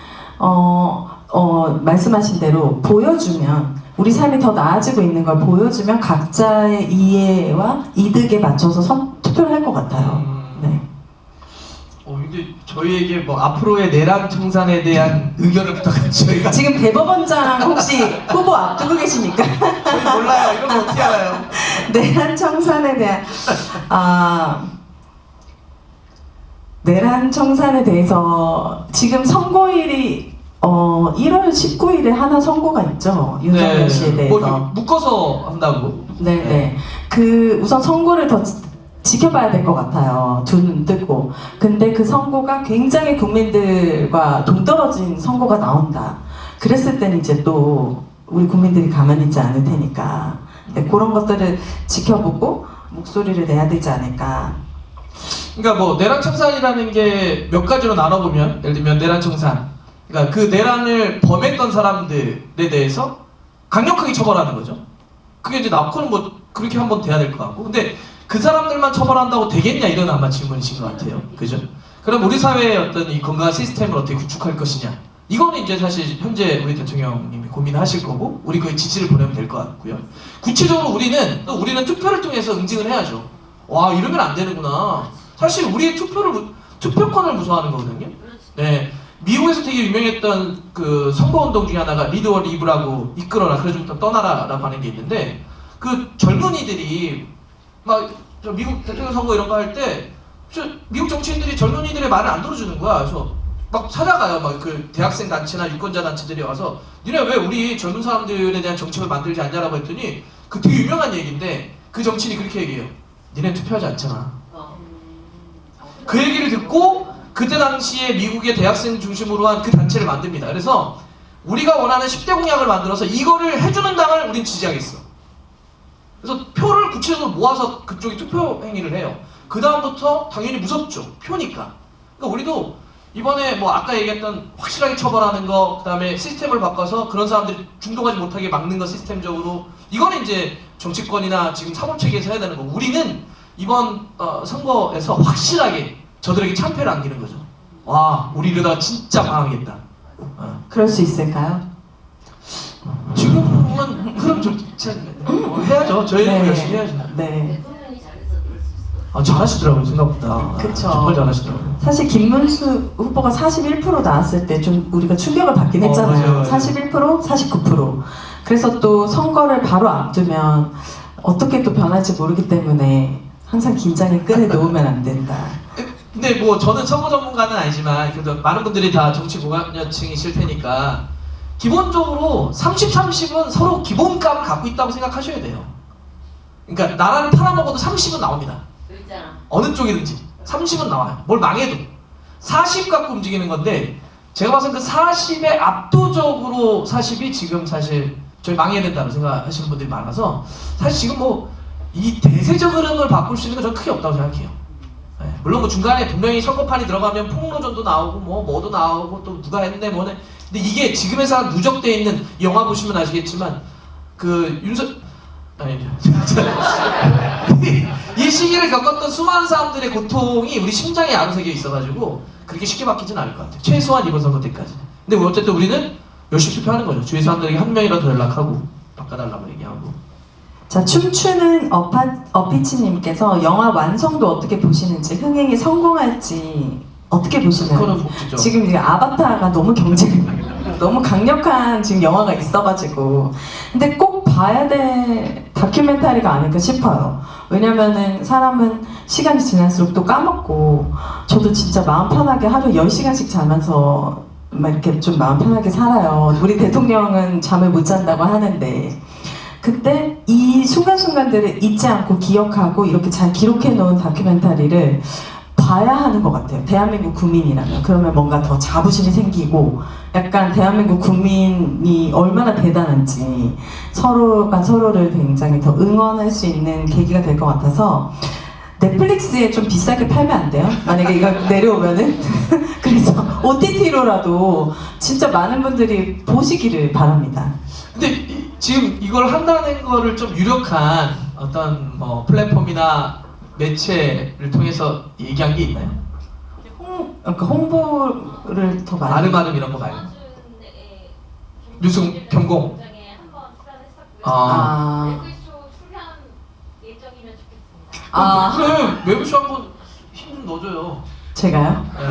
말씀하신 대로 보여주면 우리 삶이 더 나아지고 있는 걸 보여주면 각자의 이해와 이득에 맞춰서 투표를 할 것 같아요. 네. 근데 저희에게 뭐 앞으로의 내란 청산에 대한 의견을 부탁한 저희가 지금 대법원장 혹시 후보 앞두고 계십니까? 저희 몰라요. 이런 거 어떻게 알아요? 내란 청산에 대한 내란 청산에 대해서 지금 선거일이 1월 19일에 하나 선거가 있죠. 윤석열 씨에 대해서. 뭐 묶어서 한다고. 네네. 그 우선 선거를 더 지켜봐야 될 것 같아요. 두 눈 뜨고. 근데 그 선거가 굉장히 국민들과 동떨어진 선거가 나온다. 그랬을 때는 이제 또 우리 국민들이 가만히 있지 않을 테니까. 네, 그런 것들을 지켜보고 목소리를 내야 되지 않을까. 그러니까 뭐 내란 청산이라는 게 몇 가지로 나눠보면 예를 들면 내란 청산. 그러니까 그 내란을 범했던 사람들에 대해서 강력하게 처벌하는 거죠. 그게 이제 나코는 뭐 그렇게 한번 돼야 될 것 같고. 근데 그 사람들만 처벌한다고 되겠냐 이런 아마 질문이신 것 같아요. 그죠? 그럼 우리 사회의 어떤 이 건강한 시스템을 어떻게 구축할 것이냐. 이거는 이제 사실 현재 우리 대통령님이 고민하실 거고 우리 그 지시를 보내면 될 것 같고요. 구체적으로 우리는 투표를 통해서 응징을 해야죠. 와 이러면 안 되는구나. 사실 우리의 투표권을 무서워하는 거거든요. 네. 미국에서 되게 유명했던 그 선거운동 중에 하나가 리드 워 리브라고 이끌어라 그래 좀 떠나라라고 하는 게 있는데 그 젊은이들이 막 저 미국 대통령 선거 이런 거 할 때 미국 정치인들이 젊은이들의 말을 안 들어주는 거야. 그래서 막 찾아가요. 막 그 대학생 단체나 유권자 단체들이 와서 니네 왜 우리 젊은 사람들에 대한 정책을 만들지 않냐라고 했더니 그 되게 유명한 얘기인데 그 정치인이 그렇게 얘기해요. 니네 투표하지 않잖아. 그 얘기를 듣고 그때 당시에 미국의 대학생 중심으로 한 그 단체를 만듭니다. 그래서 우리가 원하는 10대 공약을 만들어서 이거를 해주는 당을 우린 지지하겠어. 그래서 표를 구체적으로 모아서 그쪽이 투표 행위를 해요. 그 다음부터 당연히 무섭죠. 표니까. 그러니까 우리도 이번에 뭐 아까 얘기했던 확실하게 처벌하는 거, 그 다음에 시스템을 바꿔서 그런 사람들이 중동하지 못하게 막는 거 시스템적으로 이거는 이제 정치권이나 지금 사법체계에서 해야 되는 거고 우리는 이번 선거에서 확실하게 저들에게 참패를 안기는 거죠. 와, 우리 이러다가 진짜 망하겠다. 그럴 수 있을까요? 지금은 그럼 좀 해야죠. 저희는 열심히 해야죠. 네. 대통령이 잘해서 그럴 수 있어요. 잘하시더라고요 생각보다. 그쵸. 정말 잘하시더라고요. 사실 김문수 후보가 41% 나왔을 때 좀 우리가 충격을 받긴 했잖아요. 맞아요. 41%, 49%. 그래서 또 선거를 바로 앞두면 어떻게 또 변할지 모르기 때문에 항상 긴장을 끈에 놓으면 안 된다. 근데 뭐 저는 선거 전문가는 아니지만 그래도 많은 분들이 다 정치 고관여층이실 테니까 기본적으로 30, 30은 서로 기본값을 갖고 있다고 생각하셔야 돼요. 그러니까 나라를 팔아먹어도 30은 나옵니다. 그랬잖아. 어느 쪽이든지 30은 나와요. 뭘 망해도 40 갖고 움직이는 건데 제가 봐서는 그 40의 압도적으로 40이 지금 사실 저희 망해야 된다고 생각하시는 분들이 많아서 사실 지금 뭐 이 대세적 흐름을 바꿀 수 있는 건 저는 크게 없다고 생각해요. 네, 물론 뭐 중간에 분명히 선거판이 들어가면 폭로전도 나오고 뭐도 나오고 또 누가 했네 뭐네. 근데 이게 지금에서 누적돼 있는 영화 보시면 아시겠지만 그 이 시기를 겪었던 수많은 사람들의 고통이 우리 심장에 아로새겨 있어가지고 그렇게 쉽게 바뀌진 않을 것 같아요. 최소한 이번 선거 때까지. 근데 어쨌든 우리는 열심히 투표하는 거죠. 주위 사람들에게 한 명이라도 연락하고 바꿔달라고 얘기하고. 자, 춤추는 어피치님께서 영화 완성도 어떻게 보시는지, 흥행에 성공할지 어떻게 보시나요? 그거는 복지죠. 지금 이게 아바타가 너무 너무 강력한 지금 영화가 있어가지고, 근데 꼭 봐야 될 다큐멘터리가 아닐까 싶어요. 왜냐면은 사람은 시간이 지날수록 또 까먹고, 저도 진짜 마음 편하게 하루 10시간씩 자면서 막 이렇게 좀 마음 편하게 살아요. 우리 대통령은 잠을 못 잔다고 하는데, 그때 이 순간순간들을 잊지 않고 기억하고 이렇게 잘 기록해 놓은 다큐멘터리를 봐야 하는 것 같아요. 대한민국 국민이라면. 그러면 뭔가 더 자부심이 생기고, 약간 대한민국 국민이 얼마나 대단한지 서로가 서로를 굉장히 더 응원할 수 있는 계기가 될 것 같아서, 넷플릭스에 좀 비싸게 팔면 안 돼요? 만약에 이거 내려오면은? 그래서 OTT로라도 진짜 많은 분들이 보시기를 바랍니다. 근데 지금 이걸 한다는 거를 좀 유력한 어떤 뭐 플랫폼이나 매체를 통해서 얘기한 게 있나요? 그러니까 홍보를 더 많이. 아름아름 이런 거 말고. 뉴스 경공. 아. 아, 그래 외부쇼 한번 힘 좀 넣어줘요. 제가요? 네.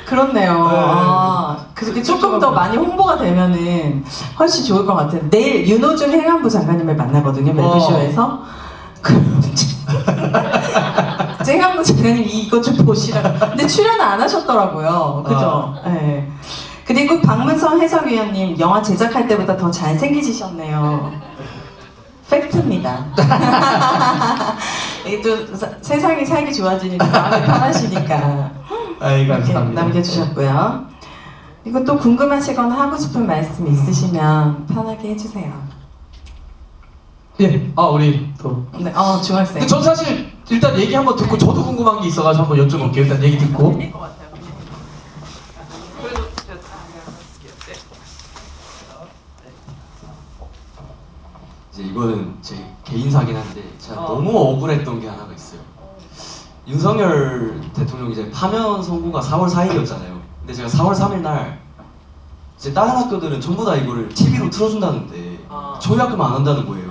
그렇네요. 네. 아, 그렇게 조금 더 많이 홍보가 되면은 훨씬 좋을 것 같아요. 내일 윤호중 행안부 장관님을 만나거든요, 매부쇼에서. 그럼 행안부 장관님 이거 좀 보시라고. 근데 출연 안 하셨더라고요. 그죠? 네. 그리고 박문성 해설위원님, 영화 제작할 때보다 더 잘생기시셨네요. 팩트입니다. 이게 또 세상이 살기 좋아지니까 마음이 편하시니까. 아이 이렇게 감사합니다. 남겨주셨고요. 그리고 또 궁금하시거나 하고 싶은 말씀 있으시면 편하게 해주세요. 예. 우리 또. 네, 중학생. 근데 전 사실 일단 얘기 한번 듣고 저도 궁금한 게 있어가지고 한번 여쭤볼게요. 일단 얘기 듣고. 것 같아요. 이제 이거는 제 개인사긴 한데 제가 너무 억울했던 게 하나가 있어요. 윤석열 대통령 이제 파면 선고가 4월 4일이었잖아요. 근데 제가 4월 3일 날 이제 다른 학교들은 전부 다 이거를 TV로 틀어준다는데 저희 학교만 안 한다는 거예요.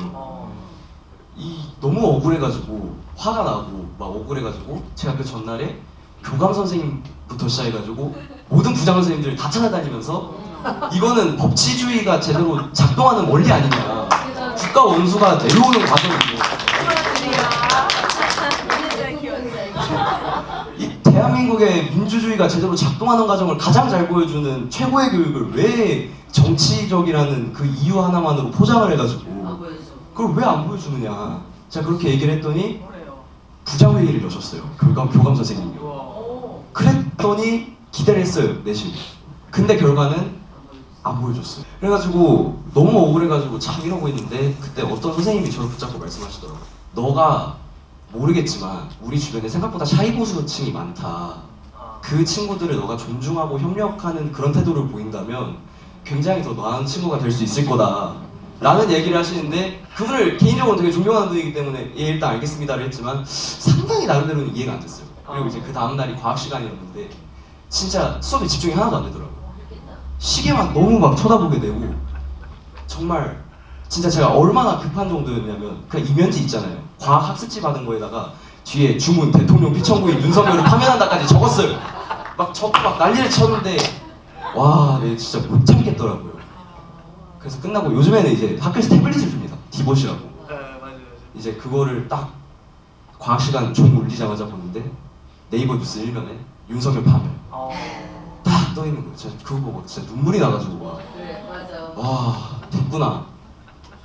너무 억울해가지고 화가 나고 막 억울해가지고 제가 그 전날에 교감 선생님부터 시작해가지고 모든 부장 선생님들 다 찾아다니면서 이거는 법치주의가 제대로 작동하는 원리 아니냐, 국가 원수가 내려오는 과정이고 이 대한민국의 민주주의가 제대로 작동하는 과정을 가장 잘 보여주는 최고의 교육을 왜 정치적이라는 그 이유 하나만으로 포장을 해가지고 그걸 왜 안 보여주느냐. 제가 그렇게 얘기를 했더니 부장회의를 여셨어요. 교감 선생님이. 그랬더니 기대를 했어요, 내심. 근데 결과는 안 보여줬어요. 그래가지고 너무 억울해가지고 참 이러고 있는데 그때 어떤 선생님이 저를 붙잡고 말씀하시더라고요. 너가 모르겠지만 우리 주변에 생각보다 샤이보수층이 많다. 그 친구들을 너가 존중하고 협력하는 그런 태도를 보인다면 굉장히 더 나은 친구가 될 수 있을 거다 라는 얘기를 하시는데, 그분을 개인적으로 되게 존경하는 분이기 때문에 예 일단 알겠습니다를 했지만 상당히 나름대로는 이해가 안 됐어요. 그리고 이제 그 다음날이 과학 시간이었는데 진짜 수업에 집중이 하나도 안 되더라고요. 시계만 너무 막 쳐다보게 되고, 정말 진짜 제가 얼마나 급한 정도였냐면 그 이면지 있잖아요. 과학 학습지 받은 거에다가 뒤에 주문 대통령 피청구인 윤석열을 파면한다까지 적었어요. 막 적고 막 난리를 쳤는데 와, 네 진짜 못 참겠더라고요. 그래서 끝나고 요즘에는 이제 학교에서 태블릿을 줍니다. 디봇이라고. 이제 그거를 딱 과학 시간 종 울리자마자 보는데 네이버 뉴스 1면에 윤석열 파면 딱 떠 있는 거예요. 제가 그거 보고 진짜 눈물이 나가지고 와. 네, 맞아. 와, 됐구나.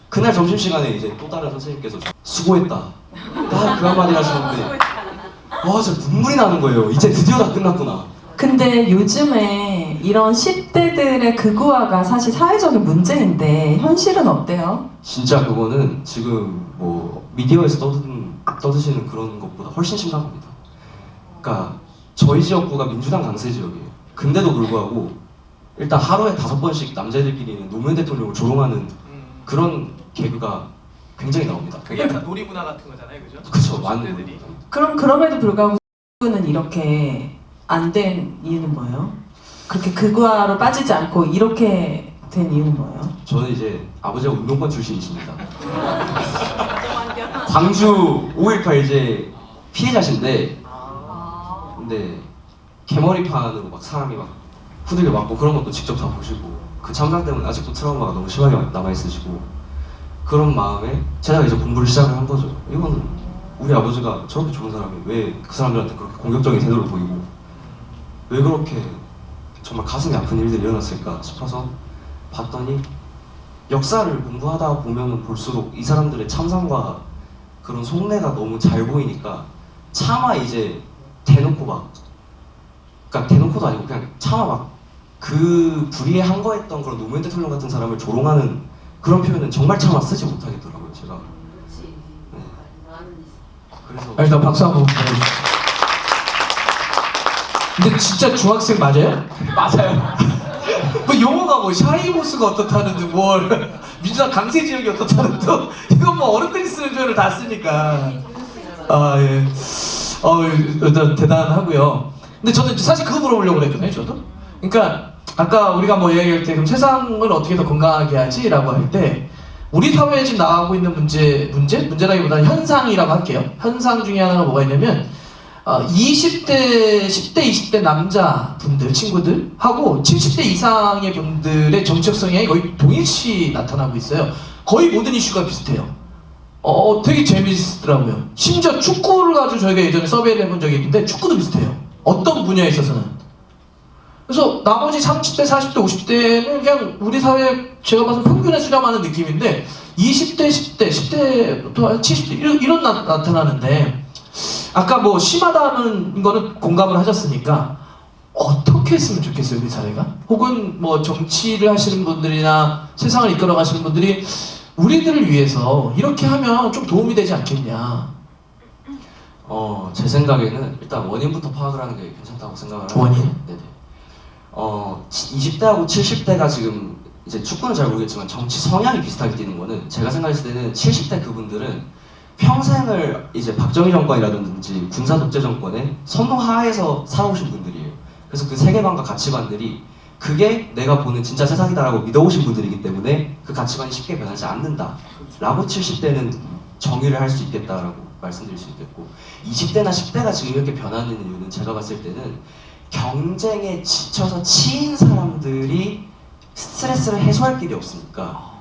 그날 점심시간에 이제 또 다른 선생님께서 수고했다 딱 그 한마디 하시는데 와 진짜 눈물이 나는 거예요. 이제 드디어 다 끝났구나. 근데 요즘에 이런 10대들의 극우화가 사실 사회적인 문제인데 현실은 어때요? 진짜 그거는 지금 뭐 미디어에서 떠드시는 그런 것보다 훨씬 심각합니다. 그러니까 저희 지역구가 민주당 강세 지역이에요. 근데도 불구하고 일단 하루에 5번씩 남자애들끼리는 노무현 대통령을 조롱하는 그런 개그가 굉장히 나옵니다. 그게 약간 놀이문화 같은 거잖아요, 그죠? 그쵸, 완전. 애들이. 그럼 그럼에도 불구하고 극우는 이렇게 안 된 이유는 뭐예요? 그렇게 극우화로 빠지지 않고 이렇게 된 이유는 뭐예요? 저는 이제 아버지가 운동권 출신이십니다. 광주 5.18 이제 피해자신데, 근데 개머리판으로 막 사람이 막 후들겨 맞고 그런 것도 직접 다 보시고 그 참상 때문에 아직도 트라우마가 너무 심하게 남아있으시고 그런 마음에 제가 이제 공부를 시작을 한 거죠. 이거는 우리 아버지가 저렇게 좋은 사람이 왜 그 사람들한테 그렇게 공격적인 태도를 보이고 왜 그렇게 정말 가슴이 아픈 일들이 일어났을까 싶어서 봤더니 역사를 공부하다 보면은 볼수록 이 사람들의 참상과 그런 속내가 너무 잘 보이니까 차마 이제 대놓고 막 그러니까 대놓고도 아니고 그냥 차마 막 그 불의에 항거했던 그런 노무현 대통령 같은 사람을 조롱하는 그런 표현은 정말 차마 쓰지 못하겠더라고요 제가. 그렇지. 네. 나는 그래서 일단 박수 한번 보내주세요. 근데 진짜 중학생 맞아요? 맞아요. 뭐 용어가 뭐 샤이보스가 어떻다는데 뭘 민주당 강세 지역이 어떻다는 또 이건 뭐 어른들이 쓰는 표현을 다 쓰니까 아 예. 일단 대단하고요. 근데 저는 사실 그거 물어보려고 그랬거든요. 저도. 그러니까 아까 우리가 뭐 얘기할 때 그럼 세상을 어떻게 더 건강하게 하지라고 할 때 우리 사회에 지금 나가고 있는 문제라기보다는 현상이라고 할게요. 현상 중에 하나가 뭐가 있냐면 20대, 10대, 20대 남자분들, 친구들하고 70대 이상의 분들의 정치적 성향이 거의 동일시 나타나고 있어요. 거의 모든 이슈가 비슷해요. 되게 재밌더라고요. 심지어 축구를 가지고 저희가 예전에 서베이를 해본 적이 있는데 축구도 비슷해요. 어떤 분야에 있어서는. 그래서 나머지 30대, 40대, 50대는 그냥 우리 사회 제가 봐서 평균에 수렴하는 느낌인데 20대, 10대, 10대부터 70대 이런 나타나는데 아까 뭐 심하다는 거는 공감을 하셨으니까 어떻게 했으면 좋겠어요 우리 사회가? 혹은 뭐 정치를 하시는 분들이나 세상을 이끌어 가시는 분들이 우리들을 위해서 이렇게 하면 좀 도움이 되지 않겠냐. 제 생각에는 일단 원인부터 파악을 하는 게 괜찮다고 생각을 하는데 원인? 네네. 20대하고 70대가 지금 이제 축구는 잘 모르겠지만 정치 성향이 비슷하게 뛰는 거는 제가 생각했을 때는 70대 그분들은 평생을 이제 박정희 정권이라든지 군사 독재 정권의 선동 하에서 살아오신 분들이에요. 그래서 그 세계관과 가치관들이 그게 내가 보는 진짜 세상이다라고 믿어오신 분들이기 때문에 그 가치관이 쉽게 변하지 않는다 라고 70대는 정의를 할 수 있겠다라고 말씀드릴 수 있겠고 20대나 10대가 지금 이렇게 변하는 이유는 제가 봤을 때는 경쟁에 지쳐서 치인 사람들이 스트레스를 해소할 길이 없으니까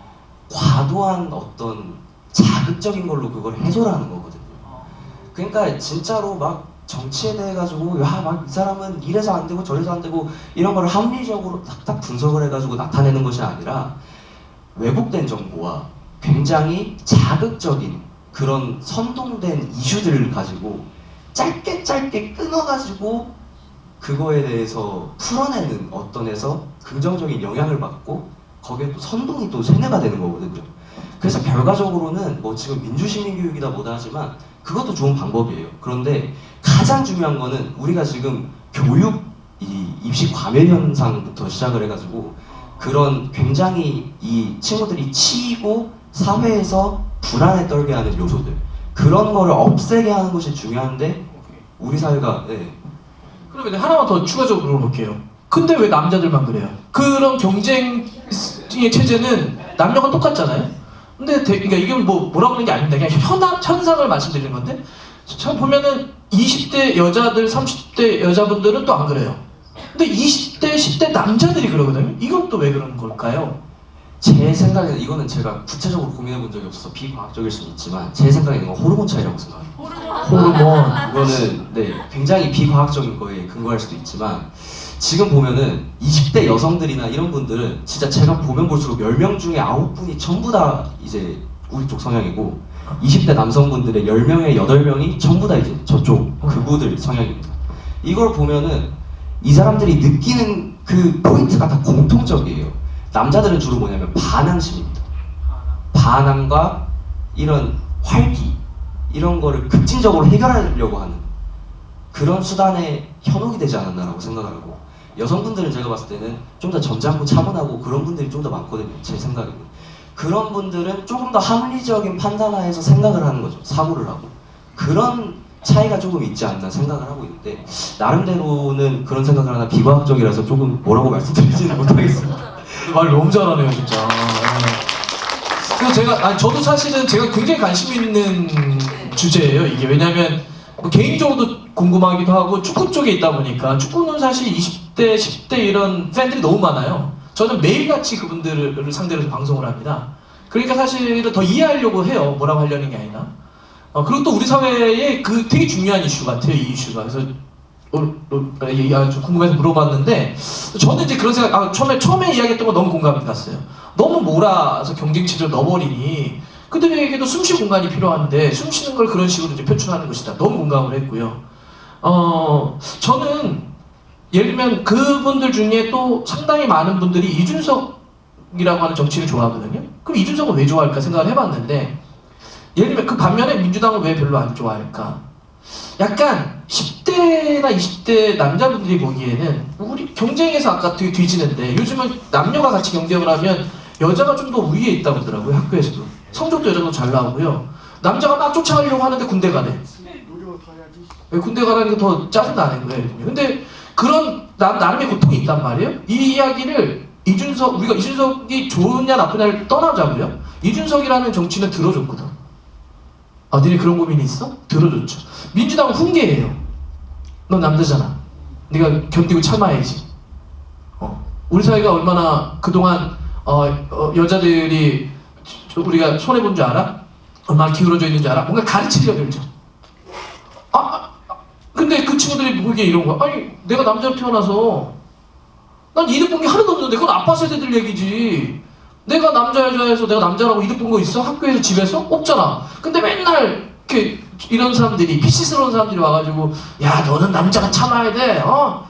과도한 어떤 자극적인 걸로 그걸 해소를 하는 거거든요. 그러니까 진짜로 막 정치에 대해 가지고 야 막 이 사람은 이래서 안 되고 저래서 안 되고 이런 걸 합리적으로 딱딱 분석을 해가지고 나타내는 것이 아니라 왜곡된 정보와 굉장히 자극적인 그런 선동된 이슈들을 가지고 짧게 끊어가지고 그거에 대해서 풀어내는 어떤 에서 긍정적인 영향을 받고 거기에 또 선동이 또 세뇌가 되는 거거든요. 그래서 결과적으로는 뭐 지금 민주시민교육이다 뭐다 하지만 그것도 좋은 방법이에요. 그런데 가장 중요한 거는 우리가 지금 교육 이 입시 과밀 현상부터 시작을 해가지고 그런 굉장히 이 친구들이 치이고 사회에서 불안에 떨게 하는 요소들 그런 거를 없애게 하는 것이 중요한데 우리 사회가 그러면 하나만 더 추가적으로 물어볼게요. 근데 왜 남자들만 그래요? 그런 경쟁의 체제는 남녀가 똑같잖아요. 근데 그러니까 이게 뭐라고 하는 게 아닙니다. 그냥 현상을 말씀드리는 건데 참 보면은 20대 여자들, 30대 여자분들은 또 안 그래요. 근데 20대, 10대 남자들이 그러거든요. 이건 또 왜 그런 걸까요? 제 생각에는 이거는 제가 구체적으로 고민해 본 적이 없어서 비과학적일 수는 있지만 제 생각에는 이건 호르몬 차이라고 생각해요. 호르몬. 이거는 굉장히 비과학적인 거에 근거할 수도 있지만 지금 보면은 20대 여성들이나 이런 분들은 진짜 제가 보면 볼수록 10명 중에 9분이 전부 다 이제 우리 쪽 성향이고 20대 남성분들의 10명에 8명이 전부 다 이제 저쪽 그분들 성향입니다. 이걸 보면은 이 사람들이 느끼는 그 포인트가 다 공통적이에요. 남자들은 주로 뭐냐면 반항심입니다. 반항과 이런 활기 이런 거를 급진적으로 해결하려고 하는 그런 수단에 현혹이 되지 않았나라고 생각을 하고, 여성분들은 제가 봤을 때는 좀 더 점잖고 차분하고 그런 분들이 좀 더 많거든요. 제 생각에는. 그런 분들은 조금 더 합리적인 판단하에서 생각을 하는 거죠. 사고를 하고. 그런 차이가 조금 있지 않나 생각을 하고 있는데, 나름대로는 그런 생각을 하나 비과학적이라서 조금 뭐라고 말씀드리지는 못하겠습니다. 말 너무 잘하네요, 진짜. 그래서 저도 사실은 제가 굉장히 관심 있는 주제예요, 이게. 왜냐면, 뭐 개인적으로도 궁금하기도 하고, 축구 쪽에 있다 보니까, 축구는 사실 20대, 10대 이런 팬들이 너무 많아요. 저는 매일같이 그분들을 상대로 해서 방송을 합니다. 그러니까 사실은 더 이해하려고 해요. 뭐라고 하려는 게 아니라. 그리고 또 우리 사회에 그 되게 중요한 이슈 같아요, 이 이슈가. 그래서 좀 궁금해서 물어봤는데, 저는 이제 그런 생각, 처음에 이야기했던 거 너무 공감이 갔어요. 너무 몰아서 경쟁치를 넣어버리니 그들에게도 숨쉴 공간이 필요한데 숨 쉬는 걸 그런 식으로 이제 표출하는 것이다. 너무 공감을 했고요. 저는 예를 들면 그분들 중에 또 상당히 많은 분들이 이준석이라고 하는 정치를 좋아하거든요. 그럼 이준석은 왜 좋아할까 생각을 해봤는데, 예를 들면 그 반면에 민주당은 왜 별로 안 좋아할까? 약간 10대나 20대 남자분들이 보기에는 우리 경쟁에서 아까 되게 뒤지는데, 요즘은 남녀가 같이 경쟁을 하면 여자가 좀 더 우위에 있다고 하더라고요. 학교에서도 성적도 여자가 더 잘 나오고요. 남자가 막 쫓아가려고 하는데 군대 가네. 왜 군대 가라는 게 더 짜증나는 거예요. 근데 그런 나름의 고통이 있단 말이에요. 이 이야기를 우리가 이준석이 좋으냐 나쁘냐를 떠나자고요. 이준석이라는 정치는 들어줬거든. 니네 그런 고민이 있어? 들어줬죠. 민주당은 훈계예요. 넌 남자잖아. 네가 견디고 참아야지. 우리 사회가 얼마나 그동안 여자들이 우리가 손해본 줄 알아? 얼마나 기울어져 있는 줄 알아? 뭔가 가르치려 들죠. 근데 그 친구들이 보기에 이런 거야. 아니, 내가 남자로 태어나서 난 이득 본 게 하나도 없는데, 그건 아빠 세대들 얘기지. 내가 남자 여자에서 내가 남자라고 이득 본 거 있어? 학교에서 집에서? 없잖아. 근데 맨날 이렇게 이런 사람들이, PC스러운 사람들이 와가지고, 야, 너는 남자가 참아야 돼.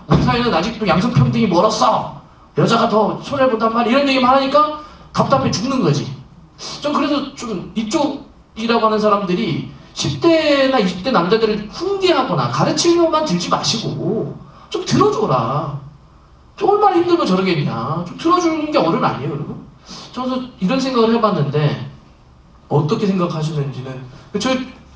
우리 사회는 아직도 양성평등이 멀었어. 여자가 더 손해본단 말이야. 이런 얘기만 하니까 답답해 죽는 거지. 전 그래서 좀 이쪽이라고 하는 사람들이 10대나 20대 남자들을 훈계하거나 가르치려만 들지 마시고 좀 들어줘라. 좀 얼마나 힘들고 저러겠냐. 좀 들어주는 게 어른 아니에요, 여러분? 저도 이런 생각을 해봤는데 어떻게 생각하시는지는,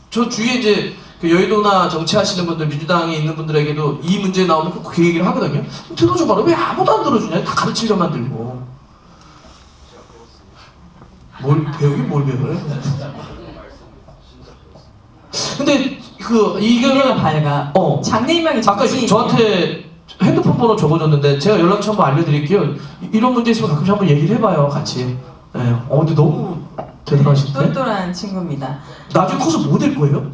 저 주위에 이제 그 여의도나 정치하시는 분들, 민주당에 있는 분들에게도 이 문제 나오면 꼭 그 얘기를 하거든요. 들어줘봐라. 왜 아무도 안 들어주냐? 다 가르치려만 들고. 뭘 배워요? 근데 이거는 밝아. 장래희망이 아까 정치. 저한테 핸드폰 번호 적어줬는데 제가 연락처 한번 알려드릴게요. 이런 문제 있으면 가끔씩 한번 얘기를 해봐요, 같이. 네. 근데 너무 대단하신데? 똘똘한 친구입니다. 나중에 커서 뭐 될 거예요?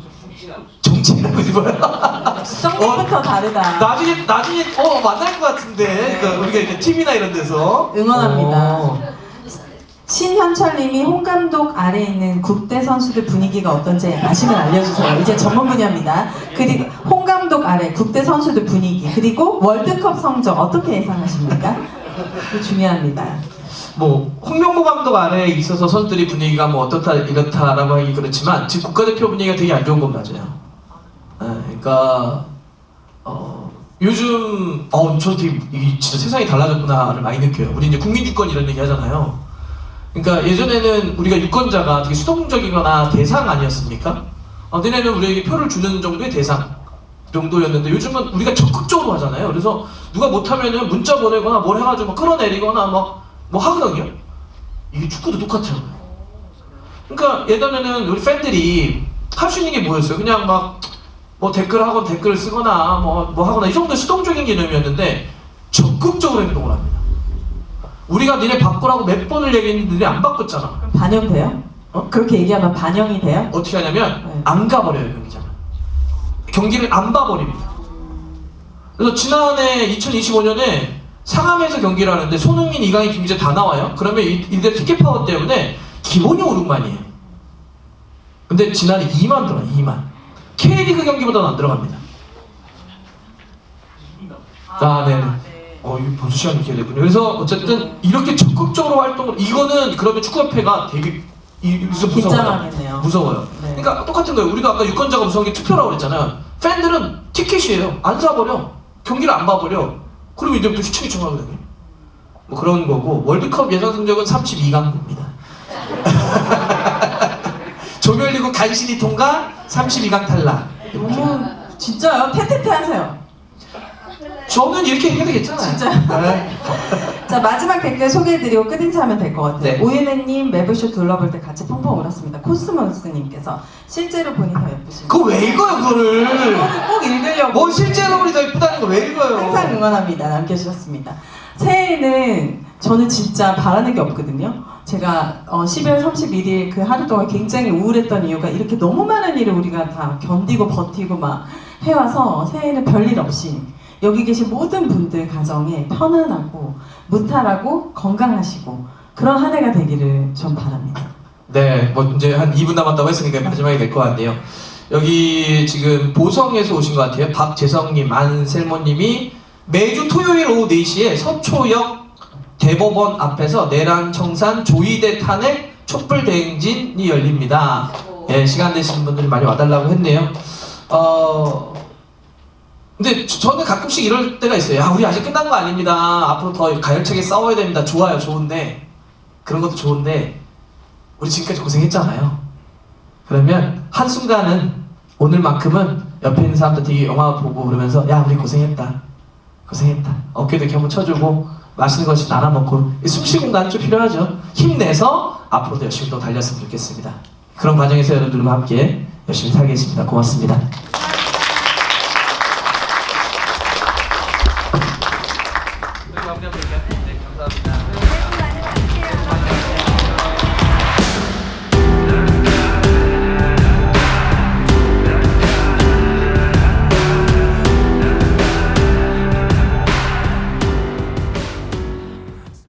정치인하고 싶어요? 성격부터 다르다. 나중에 만날 것 같은데. 네. 그러니까 우리가 이렇게 TV나 이런 데서 응원합니다. 신현철님이 홍 감독 아래에 있는 국대 선수들 분위기가 어떤지 아시면 알려주세요. 이제 전문 분야입니다. 그리고 홍 감독 아래 국대 선수들 분위기, 그리고 월드컵 성적 어떻게 예상하십니까? 이거 중요합니다. 홍명보 감독 아래에 있어서 선수들이 분위기가 어떻다 이렇다라고 하기 그렇지만 지금 국가대표 분위기가 되게 안 좋은 건 맞아요. 그러니까 요즘 저 되게 진짜 세상이 달라졌구나를 많이 느껴요. 우리 이제 국민주권 이런 얘기 하잖아요. 그러니까 예전에는 우리가 유권자가 되게 수동적이거나 대상 아니었습니까? 너네는 우리에게 표를 주는 정도의 대상 정도였는데, 요즘은 우리가 적극적으로 하잖아요. 그래서 누가 못하면은 문자 보내거나 뭘 해가지고 끌어내리거나 뭐 하거든요. 이게 축구도 똑같아요. 그러니까 예전에는 우리 팬들이 할 수 있는 게 뭐였어요? 그냥 댓글하고 댓글 쓰거나 뭐 하거나 이 정도의 수동적인 개념이었는데, 적극적으로 행동을 합니다. 우리가 니네 바꾸라고 몇 번을 얘기했는데 니네 안 바꿨잖아. 그럼 반영돼요? 그렇게 얘기하면 반영이 돼요? 어떻게 하냐면 네. 안 가버려요, 경기장을. 경기를 안 봐버립니다. 그래서 지난해 2025년에 상암에서 경기를 하는데 손흥민, 이강인, 김민재 다 나와요. 그러면 이들 티켓 파워 때문에 기본이 5, 6만이에요. 근데 지난해 2만 들어가요. 2만. K리그 경기보다는 안 들어갑니다. 네네. 이거 벌써 시간이 이렇게 됐군요. 그래서 어쨌든 이렇게 적극적으로 활동을, 이거는 그러면 축구협회가 되게 무서워요. 긴장하겠네요. 무서워요. 네. 그러니까 똑같은 거예요. 우리가 아까 유권자가 무서운 게 투표라고 그랬잖아요. 팬들은 티켓이에요. 안 사버려. 경기를 안 봐버려. 그리고 이제부터 시청이 청하거든요. 뭐 그런 거고, 월드컵 예상 성적은 32강입니다. 조별리그 간신히 통과, 32강 탈락. 너무 진짜요? 태태태 하세요. 저는 이렇게 해야 되겠잖아요. 진짜요? 네. 자, 마지막 댓글 소개해드리고 끝 인사하면 될 것 같아요. 네. 오예네님 매부쇼 둘러볼 때 같이 펑펑 울었습니다. 코스모스님께서 실제로 보니 더 예쁘십니다. 그거 왜 읽어요, 그거를? 이거는 꼭 읽으려고. 뭐 실제로 우리 더 예쁘다는 거 왜 읽어요? 항상 응원합니다. 남겨주셨습니다. 새해에는 저는 진짜 바라는 게 없거든요. 제가 12월 31일 그 하루 동안 굉장히 우울했던 이유가 이렇게 너무 많은 일을 우리가 다 견디고 버티고 막 해와서 새해에는 별일 없이 여기 계신 모든 분들 가정에 편안하고 무탈하고 건강하시고 그런 한 해가 되기를 전 바랍니다. 네, 뭐 이제 한 2분 남았다고 했으니까 마지막이 될 것 같네요. 여기 지금 보성에서 오신 것 같아요. 박재성님, 안셀모님이 매주 토요일 오후 4시에 서초역 대법원 앞에서 내란 청산 조이대 탄핵 촛불 대행진이 열립니다. 예, 시간 되시는 분들이 많이 와달라고 했네요. 근데 저는 가끔씩 이럴 때가 있어요. 야, 우리 아직 끝난 거 아닙니다. 앞으로 더 가열차게 싸워야 됩니다. 좋아요, 좋은데 그런 것도 좋은데 우리 지금까지 고생했잖아요. 그러면 한순간은 오늘만큼은 옆에 있는 사람들 되게 영화 보고 그러면서 야, 우리 고생했다. 어깨도 이렇게 한번 쳐주고 맛있는 것이 나눠 먹고 숨쉬 공간이 좀 필요하죠. 힘내서 앞으로도 열심히 또 달렸으면 좋겠습니다. 그런 과정에서 여러분들과 함께 열심히 살겠습니다. 고맙습니다.